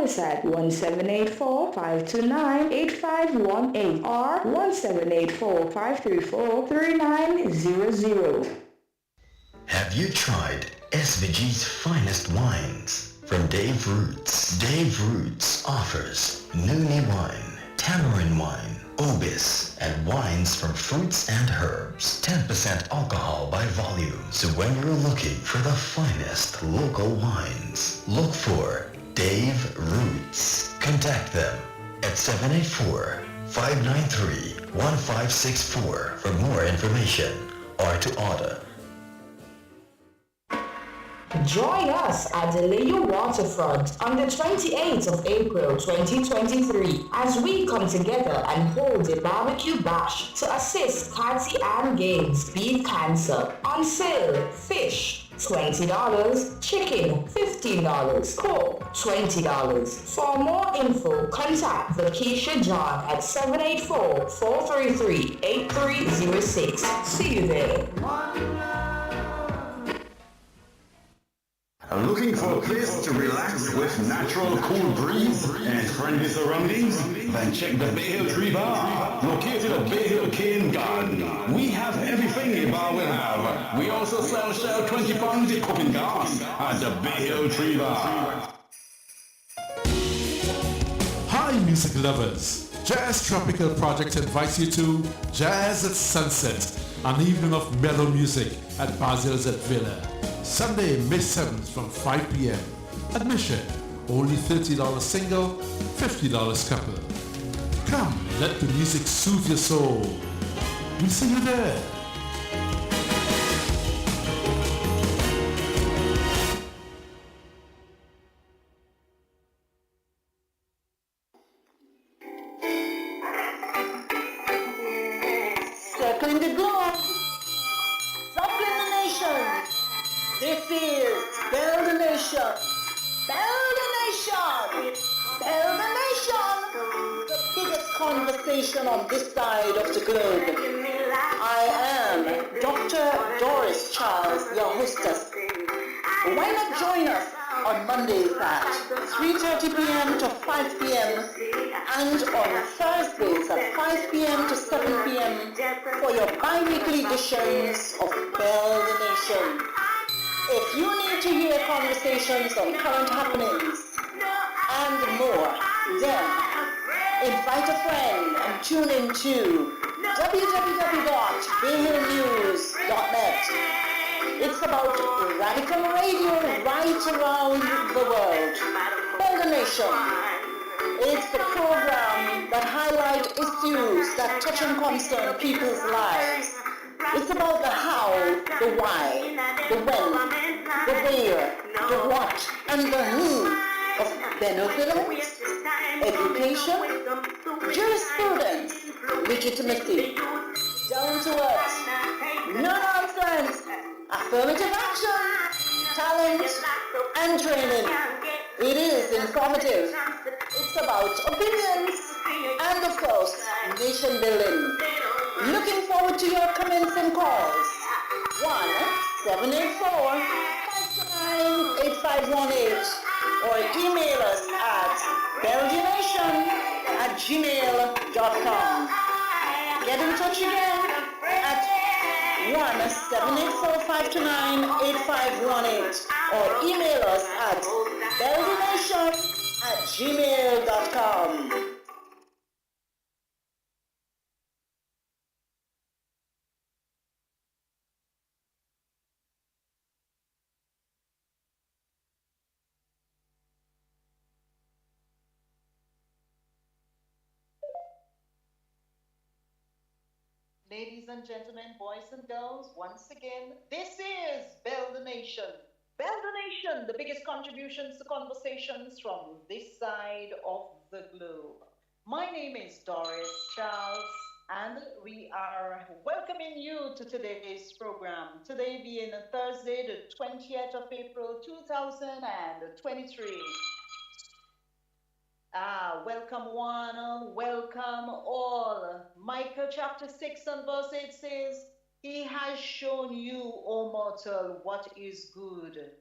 us at 1784-529-8518 or 1784-534-3900. Have you tried SVG's finest wines? From Dave Roots. Dave Roots offers Noonie wine, tamarind wine, obis, and wines from fruits and herbs. 10% alcohol by volume. So when you're looking for the finest local wines, look for Dave Roots. Contact them at 784-593-1564 for more information or to order. Join us at the Layo Waterfront on the 28th of April 2023 as we come together and hold a barbecue bash to assist Cathy Ann Gaines Beat Cancer. On sale, fish $20, chicken $15, pork $20. For more info, contact Vakeisha John at 784-433-8306. See you there. Looking for a place to relax with natural cool breeze and friendly surroundings? Then check the Bay Hill Tree Bar, located at Bay Hill Cane Garden. We have everything a bar will have. We also sell Shell 20 pounds cooking gas at the Bay Hill Tree Bar. Hi music lovers! Jazz Tropical Project invites you to Jazz at Sunset, an evening of mellow music at Basil's at Villa. Sunday, May 7th from 5 p.m. Admission, only $30 single, $50 couple. Come, let the music soothe your soul. We see you there. Circling the globe, circling the nation. This is BELLD the Nation. BELLD the Nation. BELLD the Nation. The biggest conversation on this side of the globe. I am Dr. Doris Charles, your hostess. Why not join us on Mondays at 3:30 p.m. to 5 p.m. and on Thursdays at 5 p.m. to 7 p.m. for your bi-weekly editions of BELLD the Nation. If you need to hear conversations on current happenings and more, then invite a friend and tune in to www.bayhillnews.net. It's about radical radio right around the world. BELLD the Nation. It's the program that highlights issues that touch and concern people's lives. It's about the how, the why, the when, the where, the what, and the who of benevolence, education, jurisprudence, legitimacy, down to earth, no nonsense, affirmative action, talent, and training. It is informative. It's about opinions and, of course, nation building. Looking forward to your comments and calls. 1-784-529-8518 or email us at belldonation@gmail.com. Get in touch again at 1-784-529-8518 or email us at belldonation@gmail.com. Ladies and gentlemen, boys and girls, once again, this is BELLD the Nation. BELLD the Nation, the biggest contributions to conversations from this side of the globe. My name is Doris Charles, and we are welcoming you to today's program. Today being Thursday, the 20th of April, 2023. Welcome one, welcome all. Micah chapter 6 and verse 8 says, He has shown you, O mortal, what is good.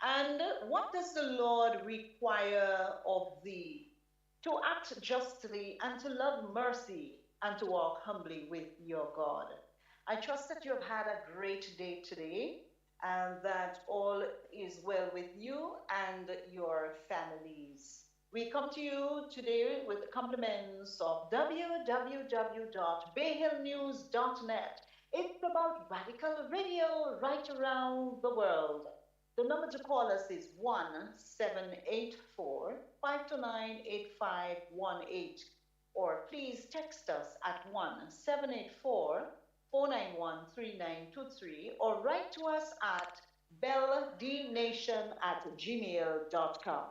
And what does the Lord require of thee? to act justly, and to love mercy, and to walk humbly with your God. I trust that you have had a great day today and that all is well with you and your families. We come to you today with the compliments of www.bayhillnews.net. It's about radical radio right around the world. The number to call us is 1784 529 8518, or please text us at 1784 491 3923, or write to us at belldnation@gmail.com.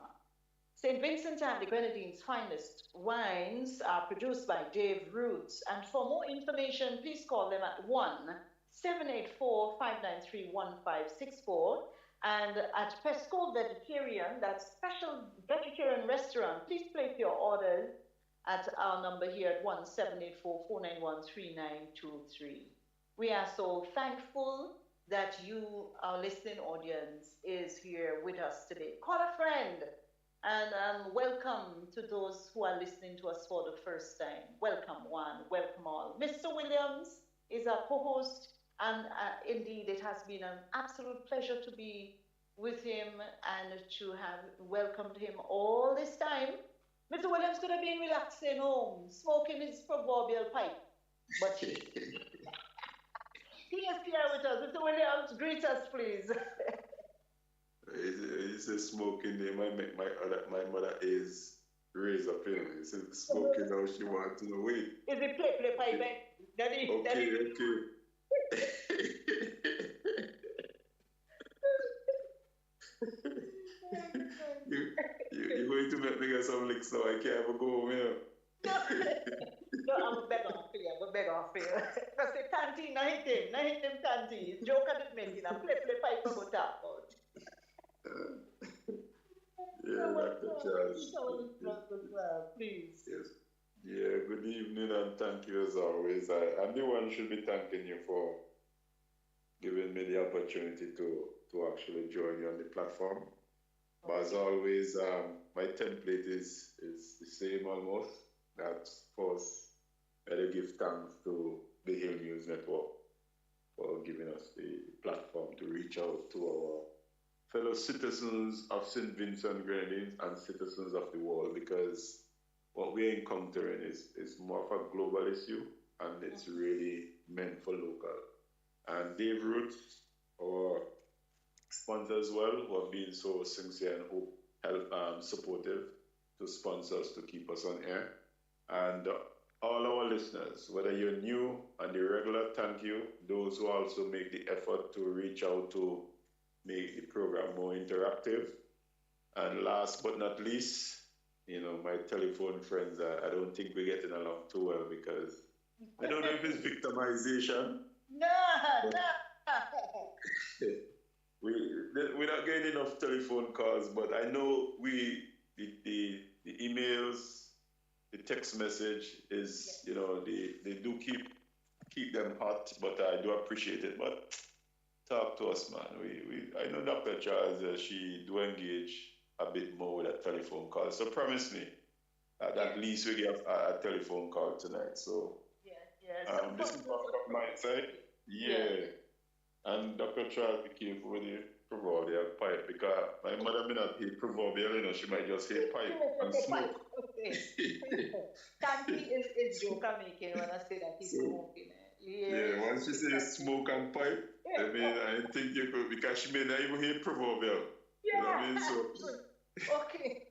St. Vincent and the Grenadines' finest wines are produced by Dave Roots, and for more information, please call them at 1-784 593 1564. And at Pesco Vegetarian, that special vegetarian restaurant, please place your orders at our number here at 1-784 491 3923. We are so thankful that you, our listening audience, is here with us today. Call a friend, and welcome to those who are listening to us for the first time. Welcome one, welcome all. Mr. Williams is our co-host, and indeed it has been an absolute pleasure to be with him and to have welcomed him all this time. Mr. Williams could have been relaxing home, smoking his proverbial pipe, but he is here with us. Mr. Williams, greet us, please. It's a smoking name. My mother is raised up here. It's a smoking now. She wants to know. Wait. Is it play pipe? Daddy, Okay. You're going to make me get some licks now. I can't even go home here. No, I'm beg off here. Because the tanty, na hit him tanty. Joke at it making and play pipe go tap out. Yeah, Dr. Charles. Please. Yes. Yeah, good evening and thank you as always. I'm the one should be thanking you for giving me the opportunity to actually join you on the platform. But as always, my template is the same almost. That's first, I give thanks to the Hill News Network for giving us the platform to reach out to our fellow citizens of St. Vincent Grenadines and citizens of the world, because what we're encountering is more of a global issue, and it's really meant for local. And Dave Roots, our sponsor as well, who have been so sincere and supportive to sponsor us to keep us on air. And all our listeners, whether you're new and the regular, thank you. Those who also make the effort to reach out to make the program more interactive. And last but not least, my telephone friends, I don't think we're getting along too well, because I don't know if it's victimization. No. We're not getting enough telephone calls, but I know the emails, the text message is, they do keep them hot, but I do appreciate it. But talk to us, man. I know Dr. Charles, she do engage a bit more with a telephone call. So promise me that at least we get a telephone call tonight. So this is from my side. Yeah. And Dr. Charles, be careful with the proverbial pipe, because my mother may not hate proverbial, she might just hate pipe and smoke. Tanti is joke I'm making when I say that he's smoking. Yeah, once she says smoke and pipe, I think you could, because she may not even hate proverbial. Yeah. You know what I mean? So, okay.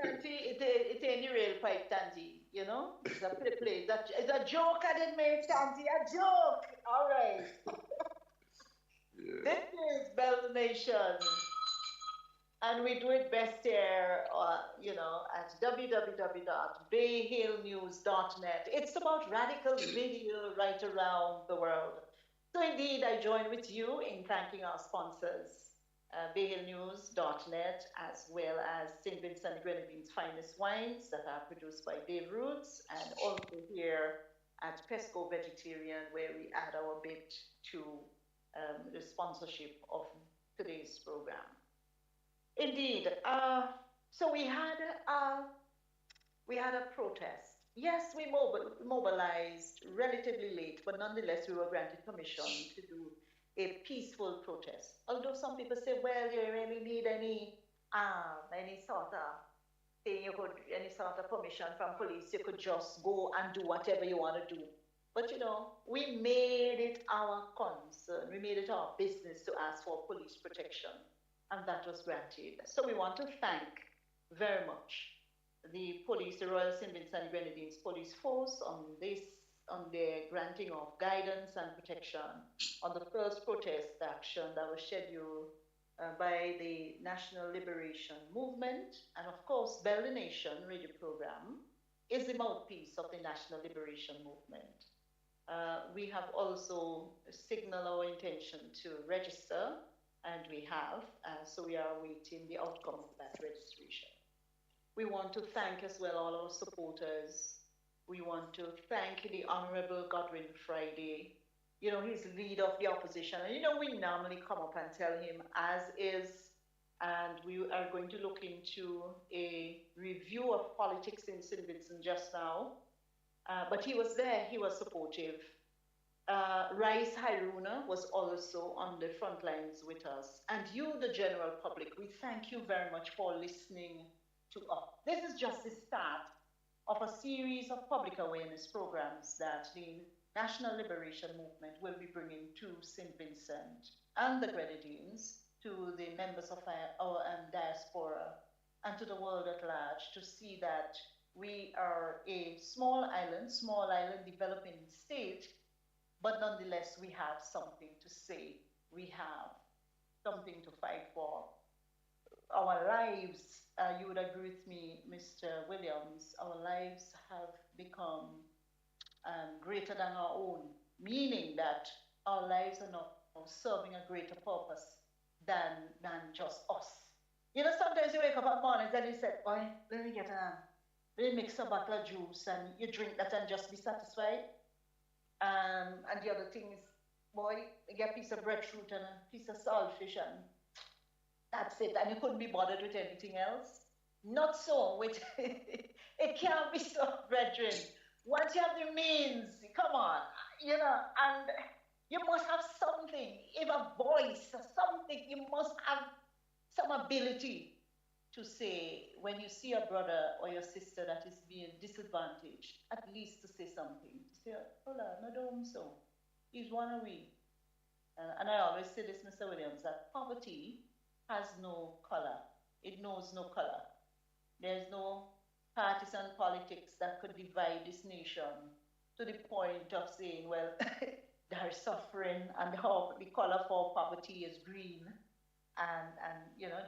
Tanti, it ain't the real pipe, Tanti, It's a play. It's a joke I didn't make, Tanti, a joke. All right. Yeah. This is BELLD Nation. And we do it best here, at www.bayhillnews.net. It's about radical video right around the world. So indeed, I join with you in thanking our sponsors, bayhillnews.net, as well as St. Vincent Grenadines' finest wines that are produced by Dave Roots, and also here at Pesco Vegetarian, where we add our bit to the sponsorship of today's program. Indeed. So we had we had a protest. Yes, we mobilized relatively late, but nonetheless, we were granted permission to do a peaceful protest. Although some people say, well, you really need any sort of thing, any sort of permission from police, you could just go and do whatever you want to do. But we made it our concern, we made it our business to ask for police protection, and that was granted. So we want to thank very much the police, the Royal St. Vincent Grenadines Police Force on their granting of guidance and protection on the first protest action that was scheduled by the National Liberation Movement. And of course, BELLD Nation radio program is the mouthpiece of the National Liberation Movement. We have also signaled our intention to register, and we have, so we are awaiting the outcome of that registration. We want to thank as well all our supporters. We want to thank the Honorable Godwin Friday. He's leader of the opposition. And we normally come up and tell him as is, and we are going to look into a review of politics in St. Vincent just now. But he was there, he was supportive. Rais Haruna was also on the front lines with us. And you, the general public, we thank you very much for listening to us. This is just the start of a series of public awareness programs that the National Liberation Movement will be bringing to St. Vincent and the Grenadines, to the members of our diaspora, and to the world at large, to see that we are a small island developing state, but nonetheless we have something to say. We have something to fight for. Our lives, you would agree with me, Mr. Williams, our lives have become greater than our own, meaning that our lives are now serving a greater purpose than just us. Sometimes you wake up at mornings and you say, boy, let me mix a bottle of juice, and you drink that and just be satisfied. And the other thing is, boy, you get a piece of breadfruit and a piece of saltfish, and that's it. And you couldn't be bothered with anything else. Not so with it can't be so, brethren. Once you have the means, come on, and you must have something, even a voice or something. You must have some ability to say, when you see a brother or your sister that is being disadvantaged, at least to say something. To say, hola, no don't so. He's one of we. And I always say this, Mr. Williams, that poverty has no color. It knows no color. There's no partisan politics that could divide this nation to the point of saying, well, they're suffering and the color for poverty is green, and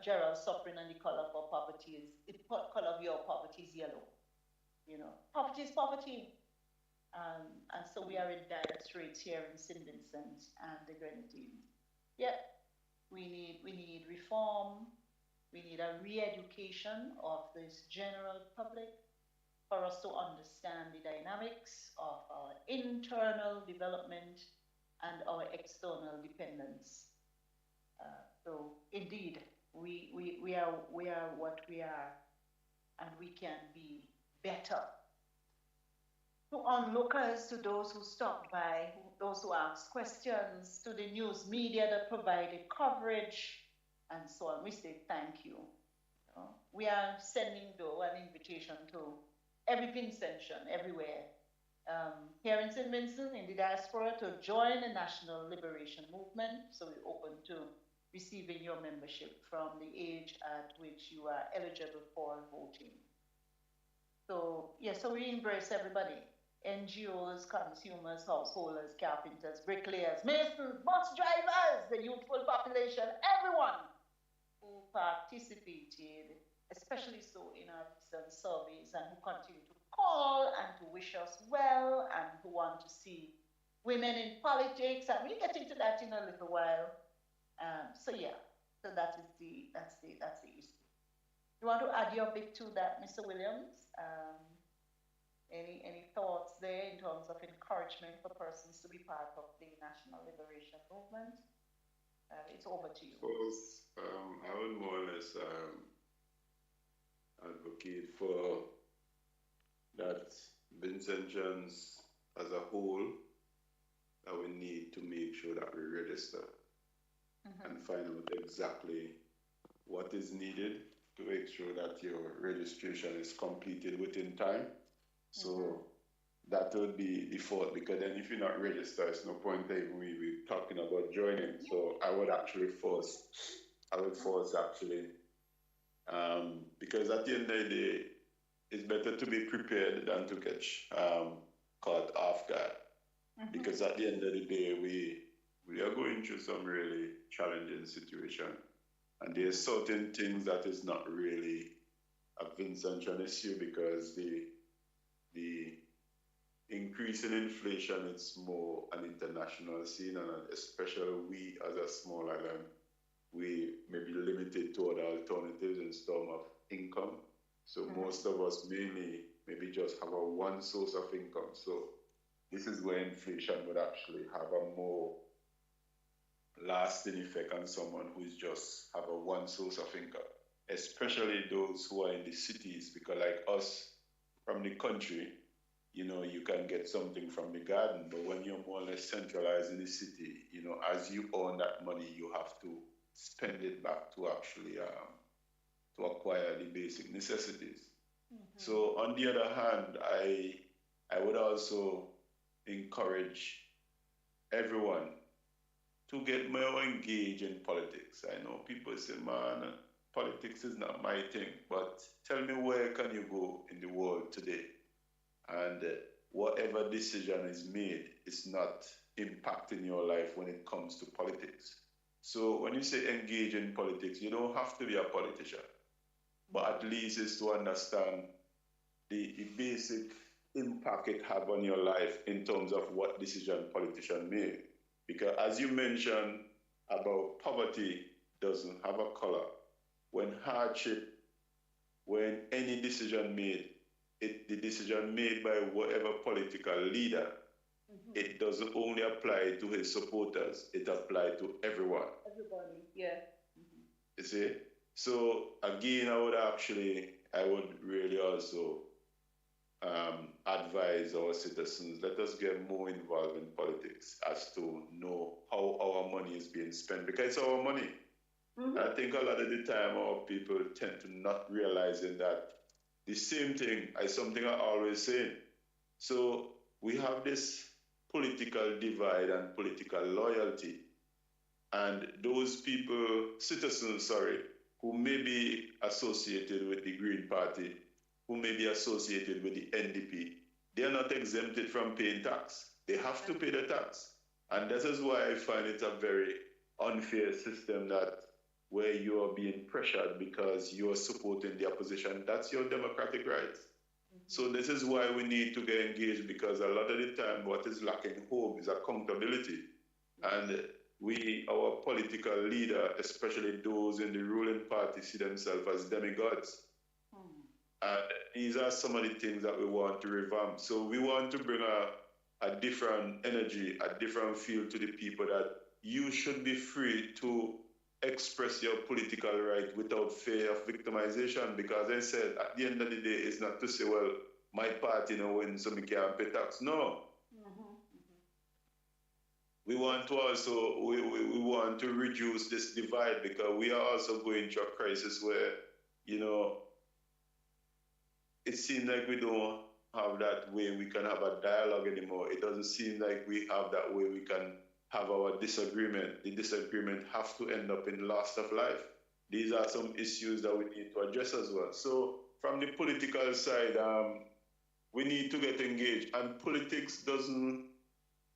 Gerald suffering and the color for poverty is, the color of your poverty is yellow. Poverty is poverty. And so we are in dire straits here in St. Vincent and the Grenadines. Yeah, we need reform. We need a re-education of this general public for us to understand the dynamics of our internal development and our external dependence. So indeed, we are what we are, and we can be better. To onlookers, to those who stopped by, those who asked questions, to the news media that provided coverage, and so on, we say thank you. We are sending, though, an invitation to every Vincentian, everywhere, here in St. Vincent, in the diaspora, to join the National Liberation Movement. So we're open to receiving your membership from the age at which you are eligible for voting. So, yeah, so we embrace everybody. NGOs, consumers, householders, carpenters, bricklayers, masons, bus drivers, the youthful population, everyone who participated, especially so in our recent surveys, and who continue to call and to wish us well, and who want to see women in politics, and we'll get into that in a little while. So yeah, so that's the issue. You want to add your bit to that, Mr. Williams? Any thoughts there in terms of encouragement for persons to be part of the National Liberation Movement? It's over to you. Of course, I would more or less advocate for Vincentians as a whole, that we need to make sure that we register and find out exactly what is needed to make sure that your registration is completed within time. So that would be default, because then if you're not registered, it's no point even we talking about joining. So I would actually force actually, because at the end of the day, it's better to be prepared than to get caught off guard. Because at the end of the day, we are going through some really challenging situation, and there's certain things that is not really a Vincentian issue, because the increase in inflation, it's more an international scene, and especially we as a small island, we may be limited to other alternatives in terms of income. So most of us mainly maybe just have a one source of income. So this is where inflation would actually have a more lasting effect on someone who is just have a one source of income, especially those who are in the cities, because like us from the country, you know, you can get something from the garden, but when you're more or less centralized in the city, you know, as you earn that money, you have to spend it back to actually to acquire the basic necessities. So on the other hand, I would also encourage everyone to get more engaged in politics. I know people say, man, politics is not my thing, but tell me, where can you go in the world today? And whatever decision is made is not impacting your life when it comes to politics. So when you say engage in politics, you don't have to be a politician, but at least it's to understand the basic impact it have on your life in terms of what decision politician made. Because as you mentioned about poverty doesn't have a color. When hardship, when any decision made, the decision made by whatever political leader, it doesn't only apply to his supporters, it applies to everyone. Everybody, yeah. You see? So again, I would really also advise our citizens, let us get more involved in politics as to know how our money is being spent, because it's our money. I think a lot of the time our people tend to not realizing that the same thing is something I always say. So we have this political divide and political loyalty, and those people, citizens, who may be associated with the Green Party, who may be associated with the NDP, they are not exempted from paying tax. They have to pay the tax. And this is why I find it a very unfair system, that where you are being pressured because you are supporting the opposition. That's your democratic right. So this is why we need to get engaged, because a lot of the time what is lacking home is accountability. And our political leader, especially those in the ruling party, see themselves as demigods. And these are some of the things that we want to revamp. So we want to bring a different energy, a different feel to the people, that you should be free to express your political right without fear of victimization. Because I said, at the end of the day, it's not to say, well, my party no win, so we can't pay tax. No. We want to also, we want to reduce this divide, because we are also going through a crisis where, you know, it seems like we don't have that way we can have a dialogue anymore. It doesn't seem like we have that way we can have our disagreement. The disagreement have to end up in loss of life. These are some issues that we need to address as well. So from the political side, we need to get engaged. And politics doesn't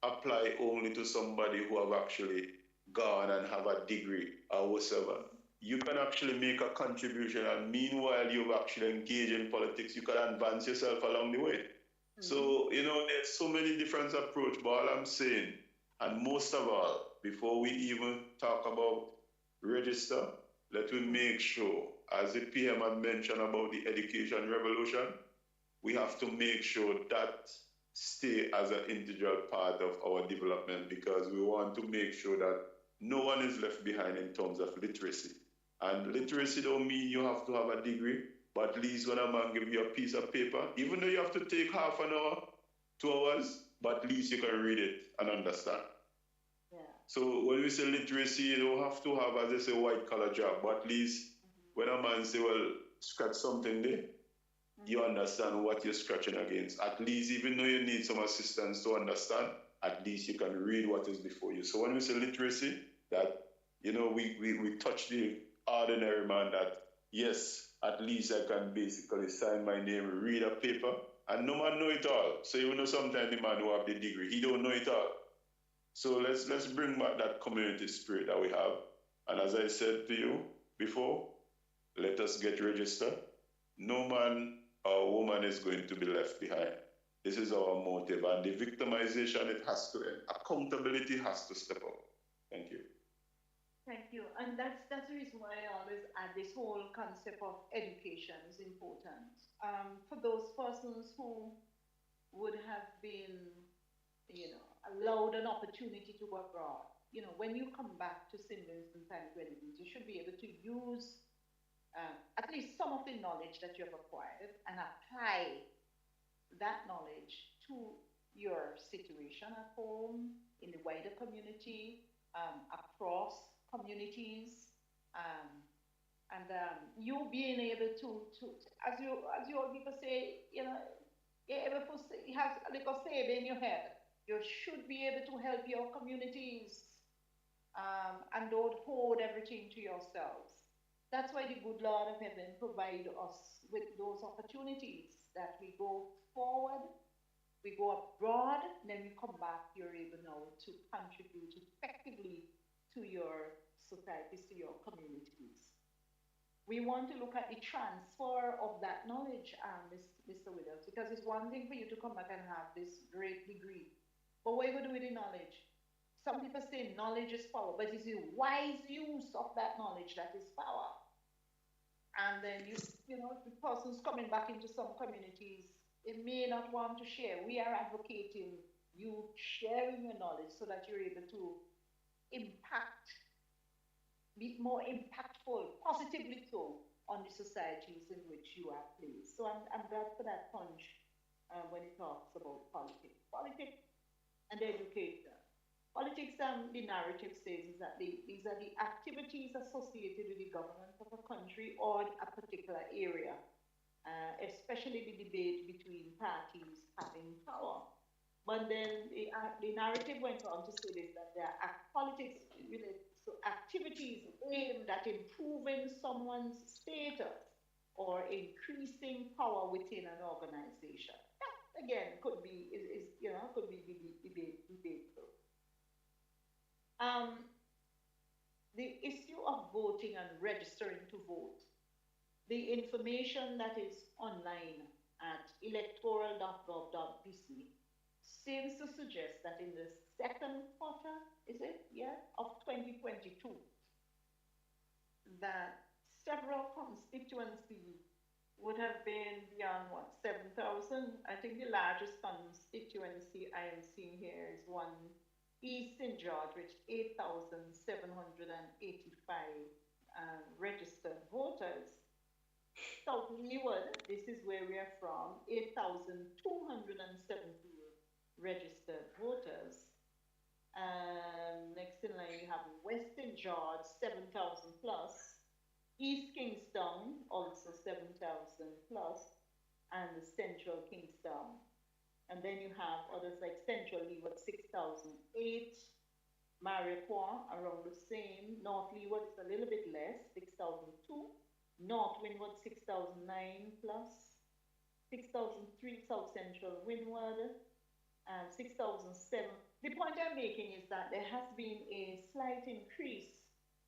apply only to somebody who have actually gone and have a degree or whatever. You can actually make a contribution, and meanwhile you've actually engaged in politics, you can advance yourself along the way. So, you know, there's so many different approaches, but all I'm saying, and most of all, before we even talk about register, let me make sure, as the PM had mentioned about the education revolution, we have to make sure that stay as an integral part of our development, because we want to make sure that no one is left behind in terms of literacy. And literacy don't mean you have to have a degree, But at least when a man give you a piece of paper, even though you have to take half an hour, 2 hours, but at least you can read it and understand. Yeah. So when we say literacy, you don't have to have, as they say, white collar job, but at least when a man say, well, scratch something there, you understand what you're scratching against. At least, even though you need some assistance to understand, at least you can read what is before you. So when we say literacy, that, you know, we touch the ordinary man that, yes, at least I can basically sign my name, read a paper, and no man know it all. So even though sometimes the man who have the degree, he don't know it all. So let's bring back that community spirit that we have. And as I said to you before, let us get registered. No man or woman is going to be left behind. This is our motive. And the victimization, it has to end. Accountability has to step up. Thank you. Thank you. And that's the reason why I always add this whole concept of education is important. For those persons who would have been, allowed an opportunity to go abroad, when you come back to St. Vincent and Grenadines, you should be able to use at least some of the knowledge that you have acquired and apply that knowledge to your situation at home, in the wider community, across communities, and you being able to as you all people say, you're able to say, you have a little saving in your head. You should be able to help your communities, and don't hold everything to yourselves. That's why the good Lord of heaven provide us with those opportunities that we go forward, we go abroad, and then we come back, you're able now to contribute effectively to your societies, to your communities. We want to look at the transfer of that knowledge, Mr. Williams, because it's one thing for you to come back and have this great degree. But what are you going to do with the knowledge? Some people say knowledge is power, but it's the wise use of that knowledge that is power. And then the person's coming back into some communities, they may not want to share. We are advocating you sharing your knowledge so that you're able to be more impactful, positively so, on the societies in which you are placed. So I'm glad for that punch when it talks about politics. Politics and education. Politics, the narrative says is that these are the activities associated with the government of a country or a particular area, especially the debate between parties having power. But then the narrative went on to say this, that there are politics related to activities aimed at improving someone's status or increasing power within an organization. That again could be debatable. The issue of voting and registering to vote. The information that is online at electoral.gov.bc seems to suggest that in the second quarter, of 2022, that several constituencies would have been beyond 7,000. I think the largest constituency I am seeing here is one East St. George, which 8,785 registered voters. South Leeward, this is where we are from, 8,270 registered voters. Next in line, you have Western George, 7,000 plus. East Kingstown, also 7,000 plus. And Central Kingstown. And then you have others like Central Leeward, 6,008. Mariquois, around the same. North Leeward is a little bit less, 6,002. North Windward, 6,009 plus. 6,003 South Central Windward. 6,007. The point I'm making is that there has been a slight increase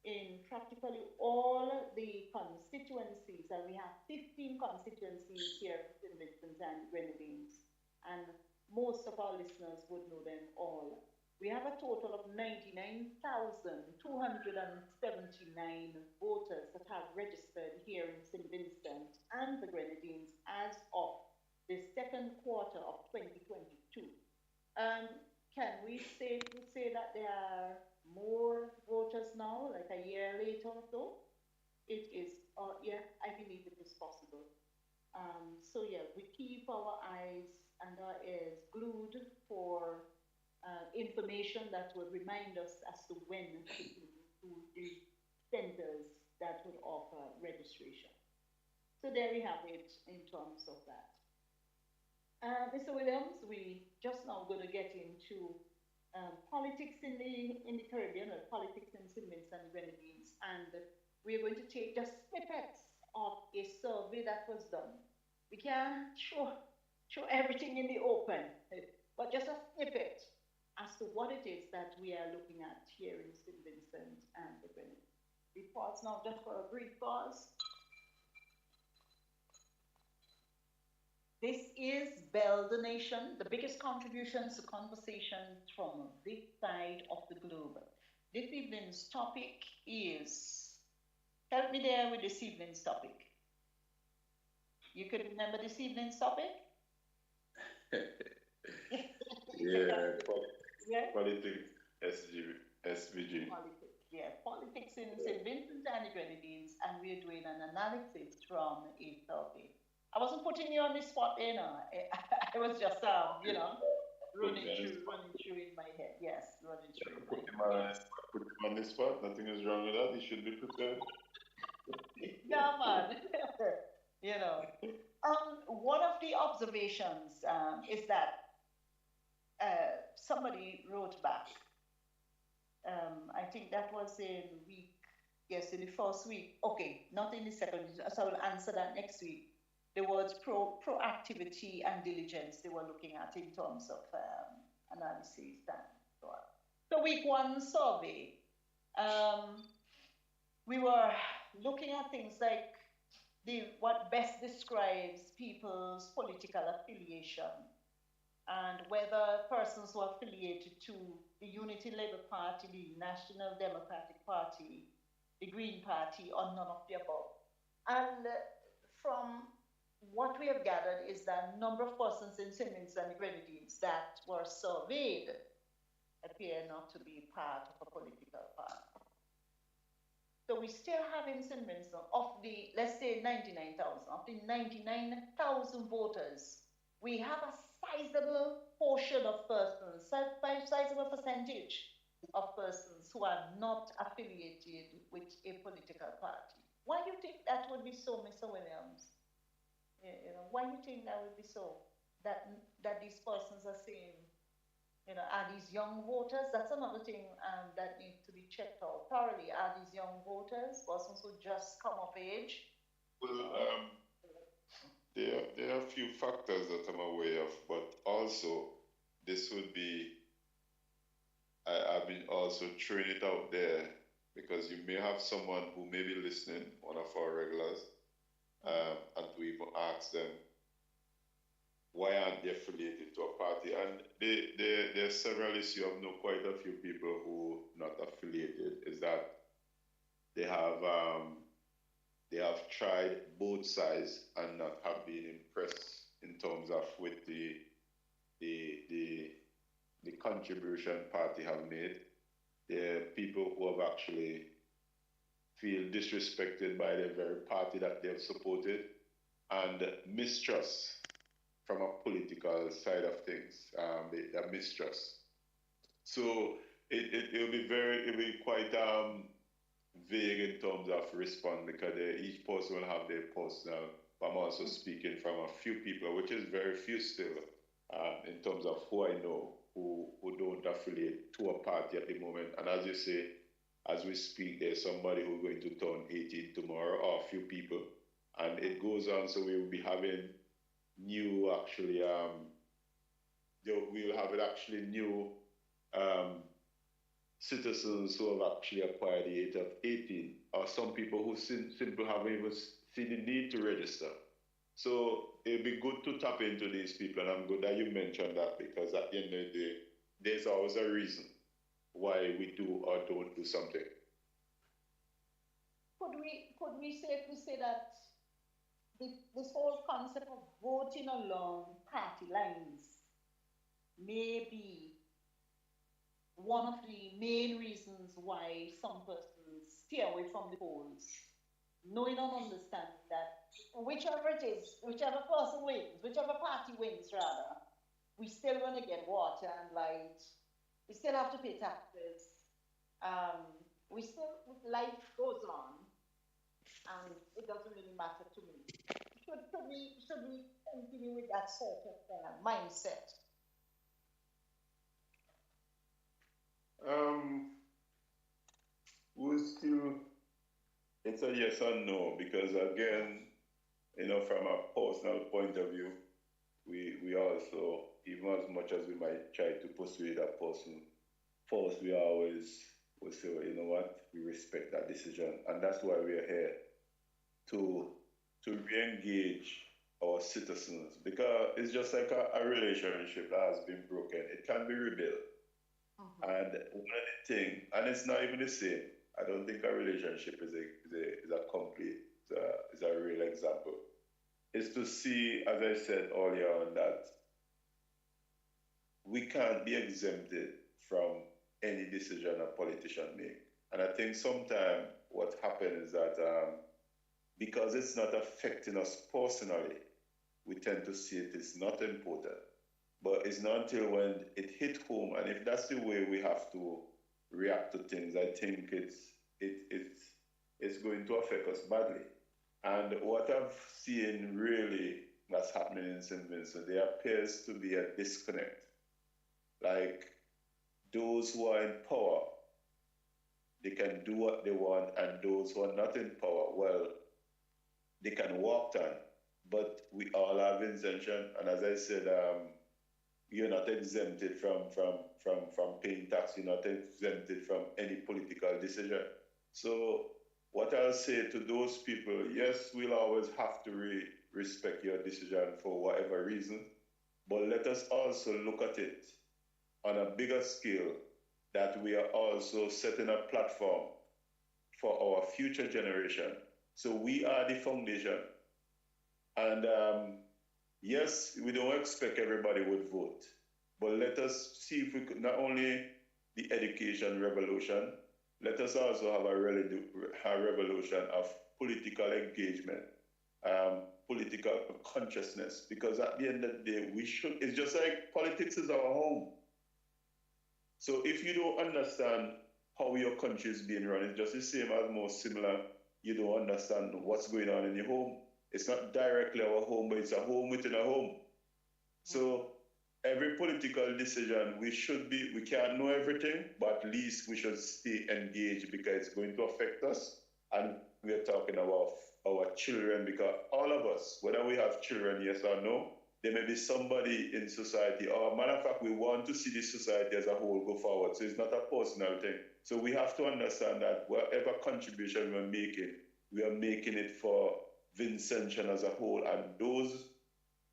in practically all the constituencies, and we have 15 constituencies here in St. Vincent and Grenadines, and most of our listeners would know them all. We have a total of 99,279 voters that have registered here in St. Vincent and the Grenadines as of the second quarter of 2022. Can we say that there are more voters now, like a year later or so? It is, I believe it is possible. so yeah, we keep our eyes and our ears glued for information that would remind us as to when to go to the centers that would offer registration. So there we have it in terms of that. Mr. Williams, we just now going to get into politics in the Caribbean, or politics in St. Vincent and Grenadines, and we're going to take just snippets of a survey that was done. We can't show everything in the open, but just a snippet as to what it is that we are looking at here in St. Vincent and the Grenadines. We pause now just for a brief pause. This is BELLD Nation, the biggest contributions to conversation from this side of the globe. This evening's topic is, help me there with this evening's topic. You could remember this evening's topic? Yeah, Yeah? politics, SVG. Politics, yeah. Politics in St. Vincent and the Grenadines, and we're doing an analysis from a survey. I wasn't putting you on the spot, you know. I was just, running through in my head. Yes, running through in my head. Put him on the spot. Nothing is wrong with that. He should be prepared. Yeah, man. you know. One of the observations is that somebody wrote back. I think that was in the first week. Okay, not in the second. So I will answer that next week. The words proactivity and diligence they were looking at in terms of analysis and so on. So week one survey, we were looking at things like what best describes people's political affiliation and whether persons who are affiliated to the Unity Labour Party, the National Democratic Party, the Green Party, or none of the above. And from what we have gathered is that a number of persons in St. Vincent and the Grenadines that were surveyed appear not to be part of a political party. So we still have in St. Vincent, of the, let's say 99,000, of the 99,000 voters, we have a sizable portion of persons, sizable percentage of persons who are not affiliated with a political party. Why do you think that would be so, Mr. Williams? Why do you think that would be so? That these persons are saying, are these young voters? That's another thing that needs to be checked out thoroughly. Are these young voters, persons who just come of age? Well, there are a few factors that I'm aware of, but also this would be, I've been also throwing it out there because you may have someone who may be listening, one of our regulars, and to even ask them, why aren't they affiliated to a party? And there are several issues. I know quite a few people who are not affiliated. Is that they have tried both sides and not have been impressed in terms of with the contribution party have made. There are people who have actually feel disrespected by the very party that they've supported, and mistrust from a political side of things, the mistrust. So it'll be quite vague in terms of response because each person will have their personal, but I'm also speaking from a few people, which is very few still, in terms of who I know who don't affiliate to a party at the moment. And as you say, as we speak, there's somebody who's going to turn 18 tomorrow, or a few people, and it goes on. So we will be having new, actually, we'll have new citizens who have actually acquired the age of 18, or some people who simply haven't even seen the need to register. So it'd be good to tap into these people, and I'm good that you mentioned that, because at the end of the day, there's always a reason why we do or don't do something. Could we safely say that this whole concept of voting along party lines may be one of the main reasons why some persons stay away from the polls, knowing and understanding that whichever it is, whichever person wins, whichever party wins, rather, we still going to get water and light. We still have to pay taxes. Um, we still, life goes on, and it doesn't really matter to me. Should we continue with that sort of mindset? Um, we still, it's a yes or no because again, from a personal point of view, we also, even as much as we might try to persuade that person, first we always will say, well, you know what, we respect that decision, and that's why we're here to re-engage our citizens because it's just like a relationship that has been broken. It can be rebuilt. And one of the thing, and it's not even the same. I don't think a relationship is a complete, is a real example. Is to see, as I said earlier on, that we can't be exempted from any decision a politician make. And I think sometimes what happens is that because it's not affecting us personally, we tend to see it is not important. But it's not until when it hit home, and if that's the way we have to react to things, I think it's going to affect us badly. And what I've seen really that's happening in St. Vincent, there appears to be a disconnect. Like those who are in power, they can do what they want, and those who are not in power, well, they can walk on. But we all have intention, and as I said, you're not exempted from paying tax. You're not exempted from any political decision. So what I'll say to those people, yes, we'll always have to respect your decision for whatever reason, but let us also look at it on a bigger scale that we are also setting a platform for our future generation. So we are the foundation. And yes, we don't expect everybody would vote, but let us see if we could not only the education revolution, let us also have a revolution of political engagement, political consciousness, because at the end of the day, it's just like politics is our home. So if you don't understand how your country is being run, it's just the same as most similar, you don't understand what's going on in your home. It's not directly our home, but it's a home within a home. So every political decision, we can't know everything, but at least we should stay engaged because it's going to affect us. And we're talking about our children because all of us, whether we have children, yes or no, there may be somebody in society, or matter of fact, we want to see this society as a whole go forward. So it's not a personal thing. So we have to understand that whatever contribution we are making it for Vincentian as a whole, and those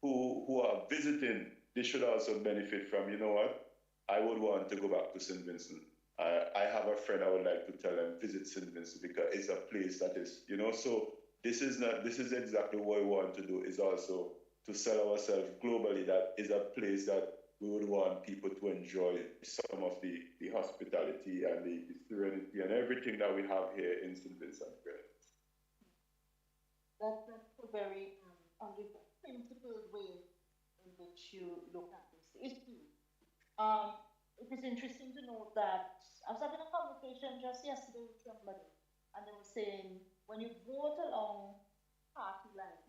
who are visiting, they should also benefit from, you know what, I would want to go back to St. Vincent. I have a friend I would like to tell them, visit St. Vincent because it's a place that is, so this is exactly what we want to do, is also to sell ourselves globally. That is a place that we would want people to enjoy some of the hospitality and the serenity and everything that we have here in St. Vincent. That's a very principled way in which you look at this issue. It is interesting to note that I was having a conversation just yesterday with somebody, and they were saying when you vote along party line,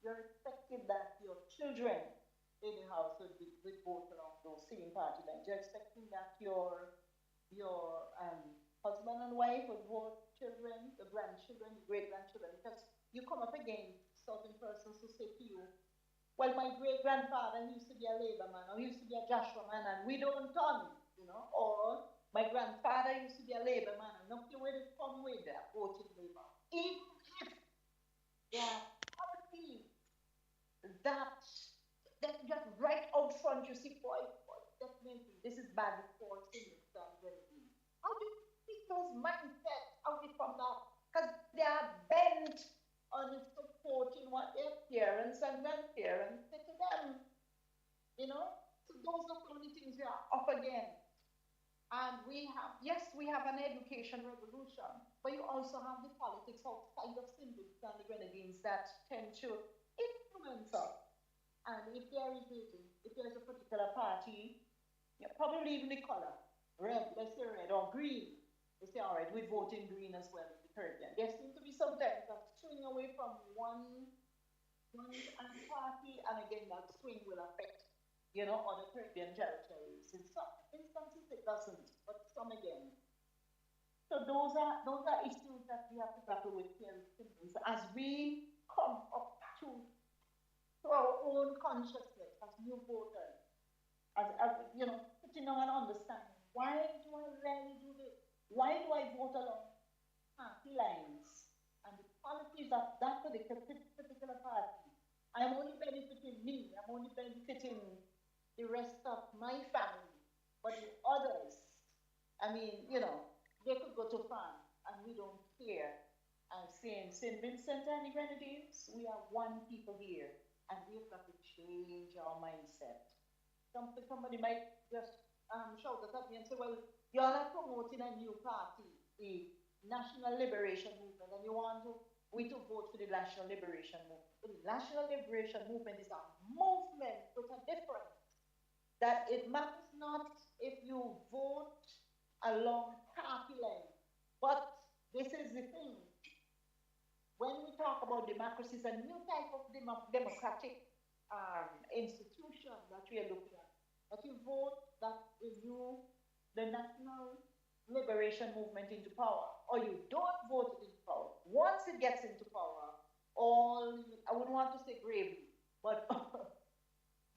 you're expecting that your children in the house would vote along those same party lines. You're expecting that your husband and wife would vote children, the grandchildren, the great grandchildren, because you come up against certain persons who say to you, well, my great grandfather used to be a labor man, or he used to be a Joshua man, and we don't turn, or my grandfather used to be a labor man, and look the way they come with that voting labor. Even if there are policies that just right out front, you see, boy, definitely, this is bad for seniors. How do people's mindsets out from that? Because they are bent on supporting what their parents and grandparents say to them. So those are some of the things we are up against. And we have, yes, we have an education revolution, but you also have the politics outside of Symbols and the Grenadines that tend to influence us. And if there is a particular party, yeah, probably even the color, red, let's say red or green. They say, all right, we vote in green as well in the Caribbean. There seems to be sometimes a swing away from one party, and again, that swing will affect, other Caribbean territories. In some instances, it doesn't, but some again. So those are issues that we have to grapple with here in Symbols as we come up to our own consciousness as new voters, as sitting down and understanding why do I really do this? Why do I vote along party lines and the policies of that particular party? I'm only benefiting me. I'm only benefiting the rest of my family, but the others, I mean, they could go to France and we don't care. And saying St. Vincent and the Grenadines, we are one people here, and we've got to change our mindset. Somebody might just shout at me and say, well, you're not promoting a new party, the National Liberation Movement, and you want we to vote for the National Liberation Movement. But the National Liberation Movement is a movement with a difference. That it matters not if you vote along party lines, but this is the thing. When we talk about democracy, it's a new type of democratic institution that we are looking at. That you vote that you, the National Liberation Movement into power, or you don't vote it into power. Once it gets into power, I wouldn't want to say gravely, but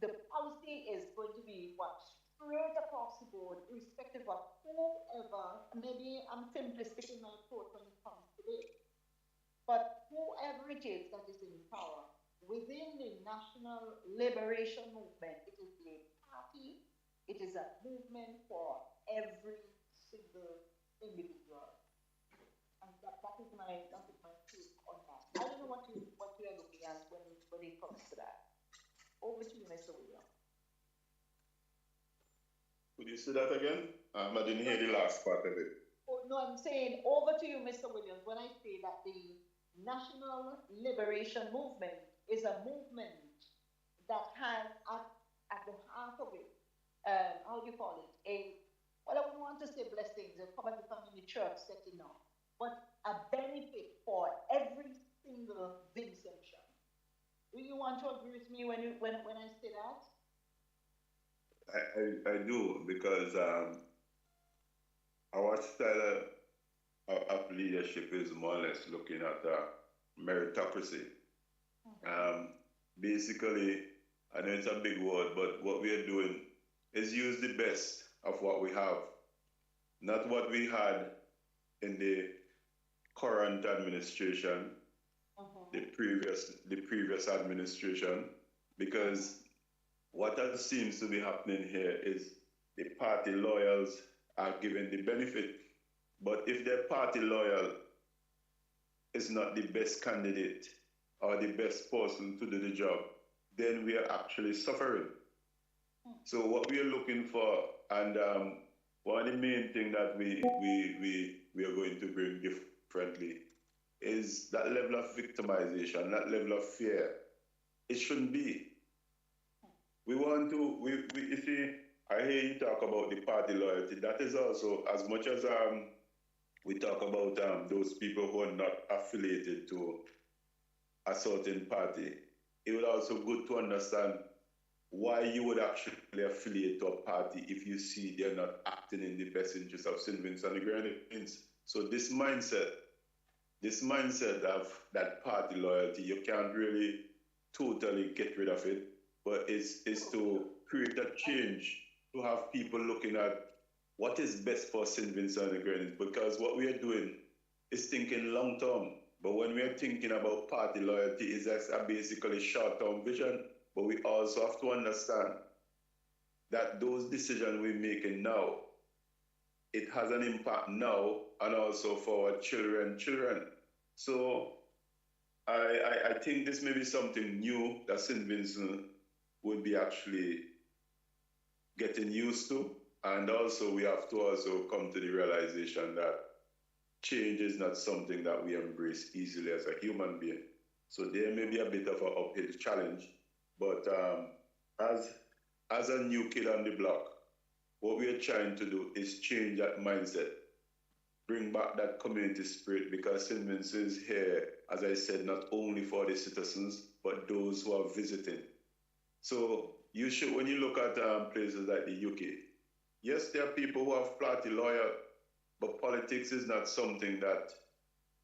the policy is going to be what? Straight across the board, irrespective of whoever, maybe I'm simplistic in my approach when it comes to this, but whoever it is that is in power, within the National Liberation Movement, it is a party, it is a movement for every single individual. And that is my take on that. I don't know what you are looking at when it comes to that. Over to you, Mr. William. Could you say that again? I didn't hear the last part of it. Oh, no, I'm saying over to you, Mr. Williams, when I say that the National Liberation Movement is a movement that has at the heart of it, how do you call it? Well, I wouldn't want to say blessings, they'll come from in the church setting now, but a benefit for every single Vincentian. Do you want to agree with me when I say that? I do, because our style of leadership is more or less looking at meritocracy. Basically, I know it's a big word, but what we are doing is use the best of what we have, not what we had in the current administration, the previous administration, because what seems to be happening here is the party loyals are given the benefit, but if their party loyal is not the best candidate or the best person to do the job, then we are actually suffering. So what we are looking for, and one of the main things that we are going to bring differently is that level of victimization, that level of fear. It shouldn't be. We want to, you see, I hear you talk about the party loyalty. That is also, as much as we talk about those people who are not affiliated to a certain party, it would also good to understand why you would actually affiliate to a party if you see they're not acting in the best interest of St. Vincent and the Grenadines. So this mindset of that party loyalty, you can't really totally get rid of it, but it's to create a change, to have people looking at what is best for St. Vincent and the Grenadines, because what we are doing is thinking long term. But when we are thinking about party loyalty, it's basically short-term vision. But we also have to understand that those decisions we're making now, it has an impact now and also for our children. So I think this may be something new that St. Vincent would be actually getting used to And also, we have to also come to the realization that change is not something that we embrace easily as a human being. So there may be a bit of an uphill challenge, but as a new kid on the block, what we are trying to do is change that mindset, bring back that community spirit, because St. Vincent is here, as I said, not only for the citizens, but those who are visiting. So you should, when you look at places like the UK, yes, there are people who have party loyal, but politics is not something that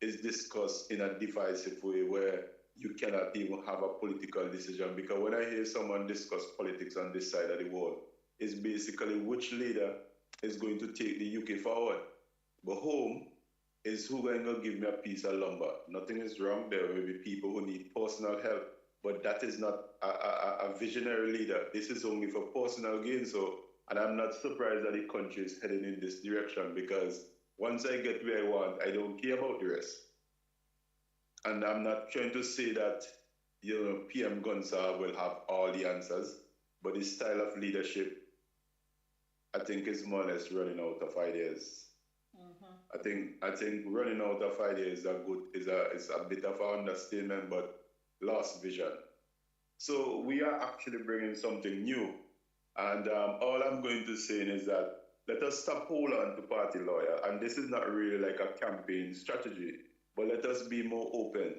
is discussed in a divisive way where you cannot even have a political decision. Because when I hear someone discuss politics on this side of the world, it's basically which leader is going to take the UK forward. But home is who going to give me a piece of lumber. Nothing is wrong. There may be people who need personal help, but that is not a visionary leader. This is only for personal gain. So, and I'm not surprised that the country is heading in this direction, because once I get where I want, I don't care about the rest. And I'm not trying to say that, PM Gonza will have all the answers, but his style of leadership, I think, is more or less running out of ideas. Mm-hmm. I think running out of ideas is a bit of an understatement, but lost vision. So we are actually bringing something new, and all I'm going to say is that let us stop holding on to party loyal. And this is not really like a campaign strategy, but let us be more open.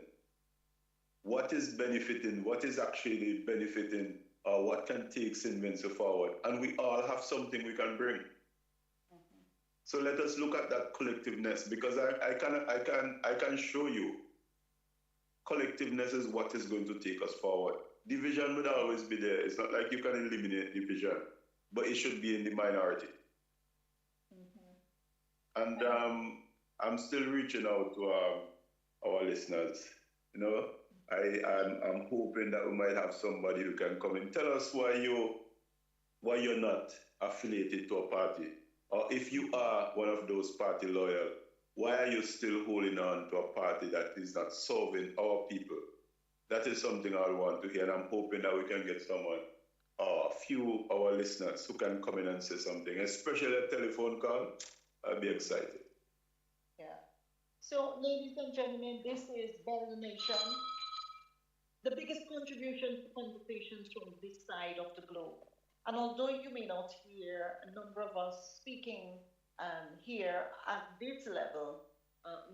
What is benefiting? What is actually benefiting? What can take St. Vincent forward? And we all have something we can bring. Mm-hmm. So let us look at that collectiveness, because I can show you collectiveness is what is going to take us forward. Division will always be there. It's not like you can eliminate division, but it should be in the minority. Mm-hmm. And I'm still reaching out to our listeners. I'm hoping that we might have somebody who can come and tell us why you're not affiliated to a party, or if you are one of those party loyal, why are you still holding on to a party that is not serving our people? That is something I want to hear, and I'm hoping that we can get someone, a few of our listeners who can come in and say something, especially a telephone call. I'll be excited. Yeah. So, ladies and gentlemen, this is BELLD Nation, the biggest contribution to conversations from this side of the globe. And although you may not hear a number of us speaking here at this level,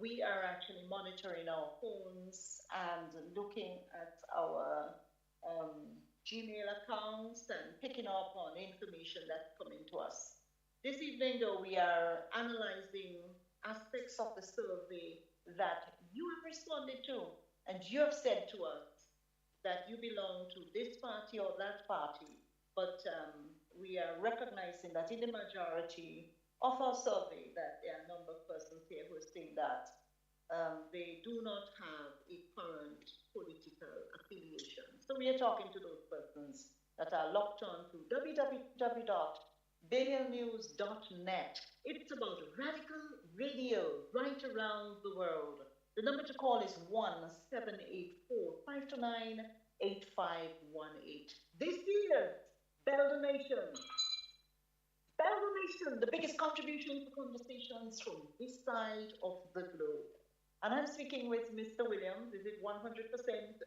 we are actually monitoring our phones and looking at our Gmail accounts and picking up on information that's coming to us. This evening, though, we are analyzing aspects of the survey that you have responded to, and you have said to us that you belong to this party or that party, but we are recognizing that in the majority of our survey that there are a number of persons here who are saying that they do not have a current political affiliation. So we are talking to those persons that are locked on to www.billionnews.net. It's about radical radio right around the world. The number to call is 1-784-529-8518. This is BELLD Nation. BELLD Nation, the biggest contribution to conversations from this side of the globe. And I'm speaking with Mr. Williams. Is it 100%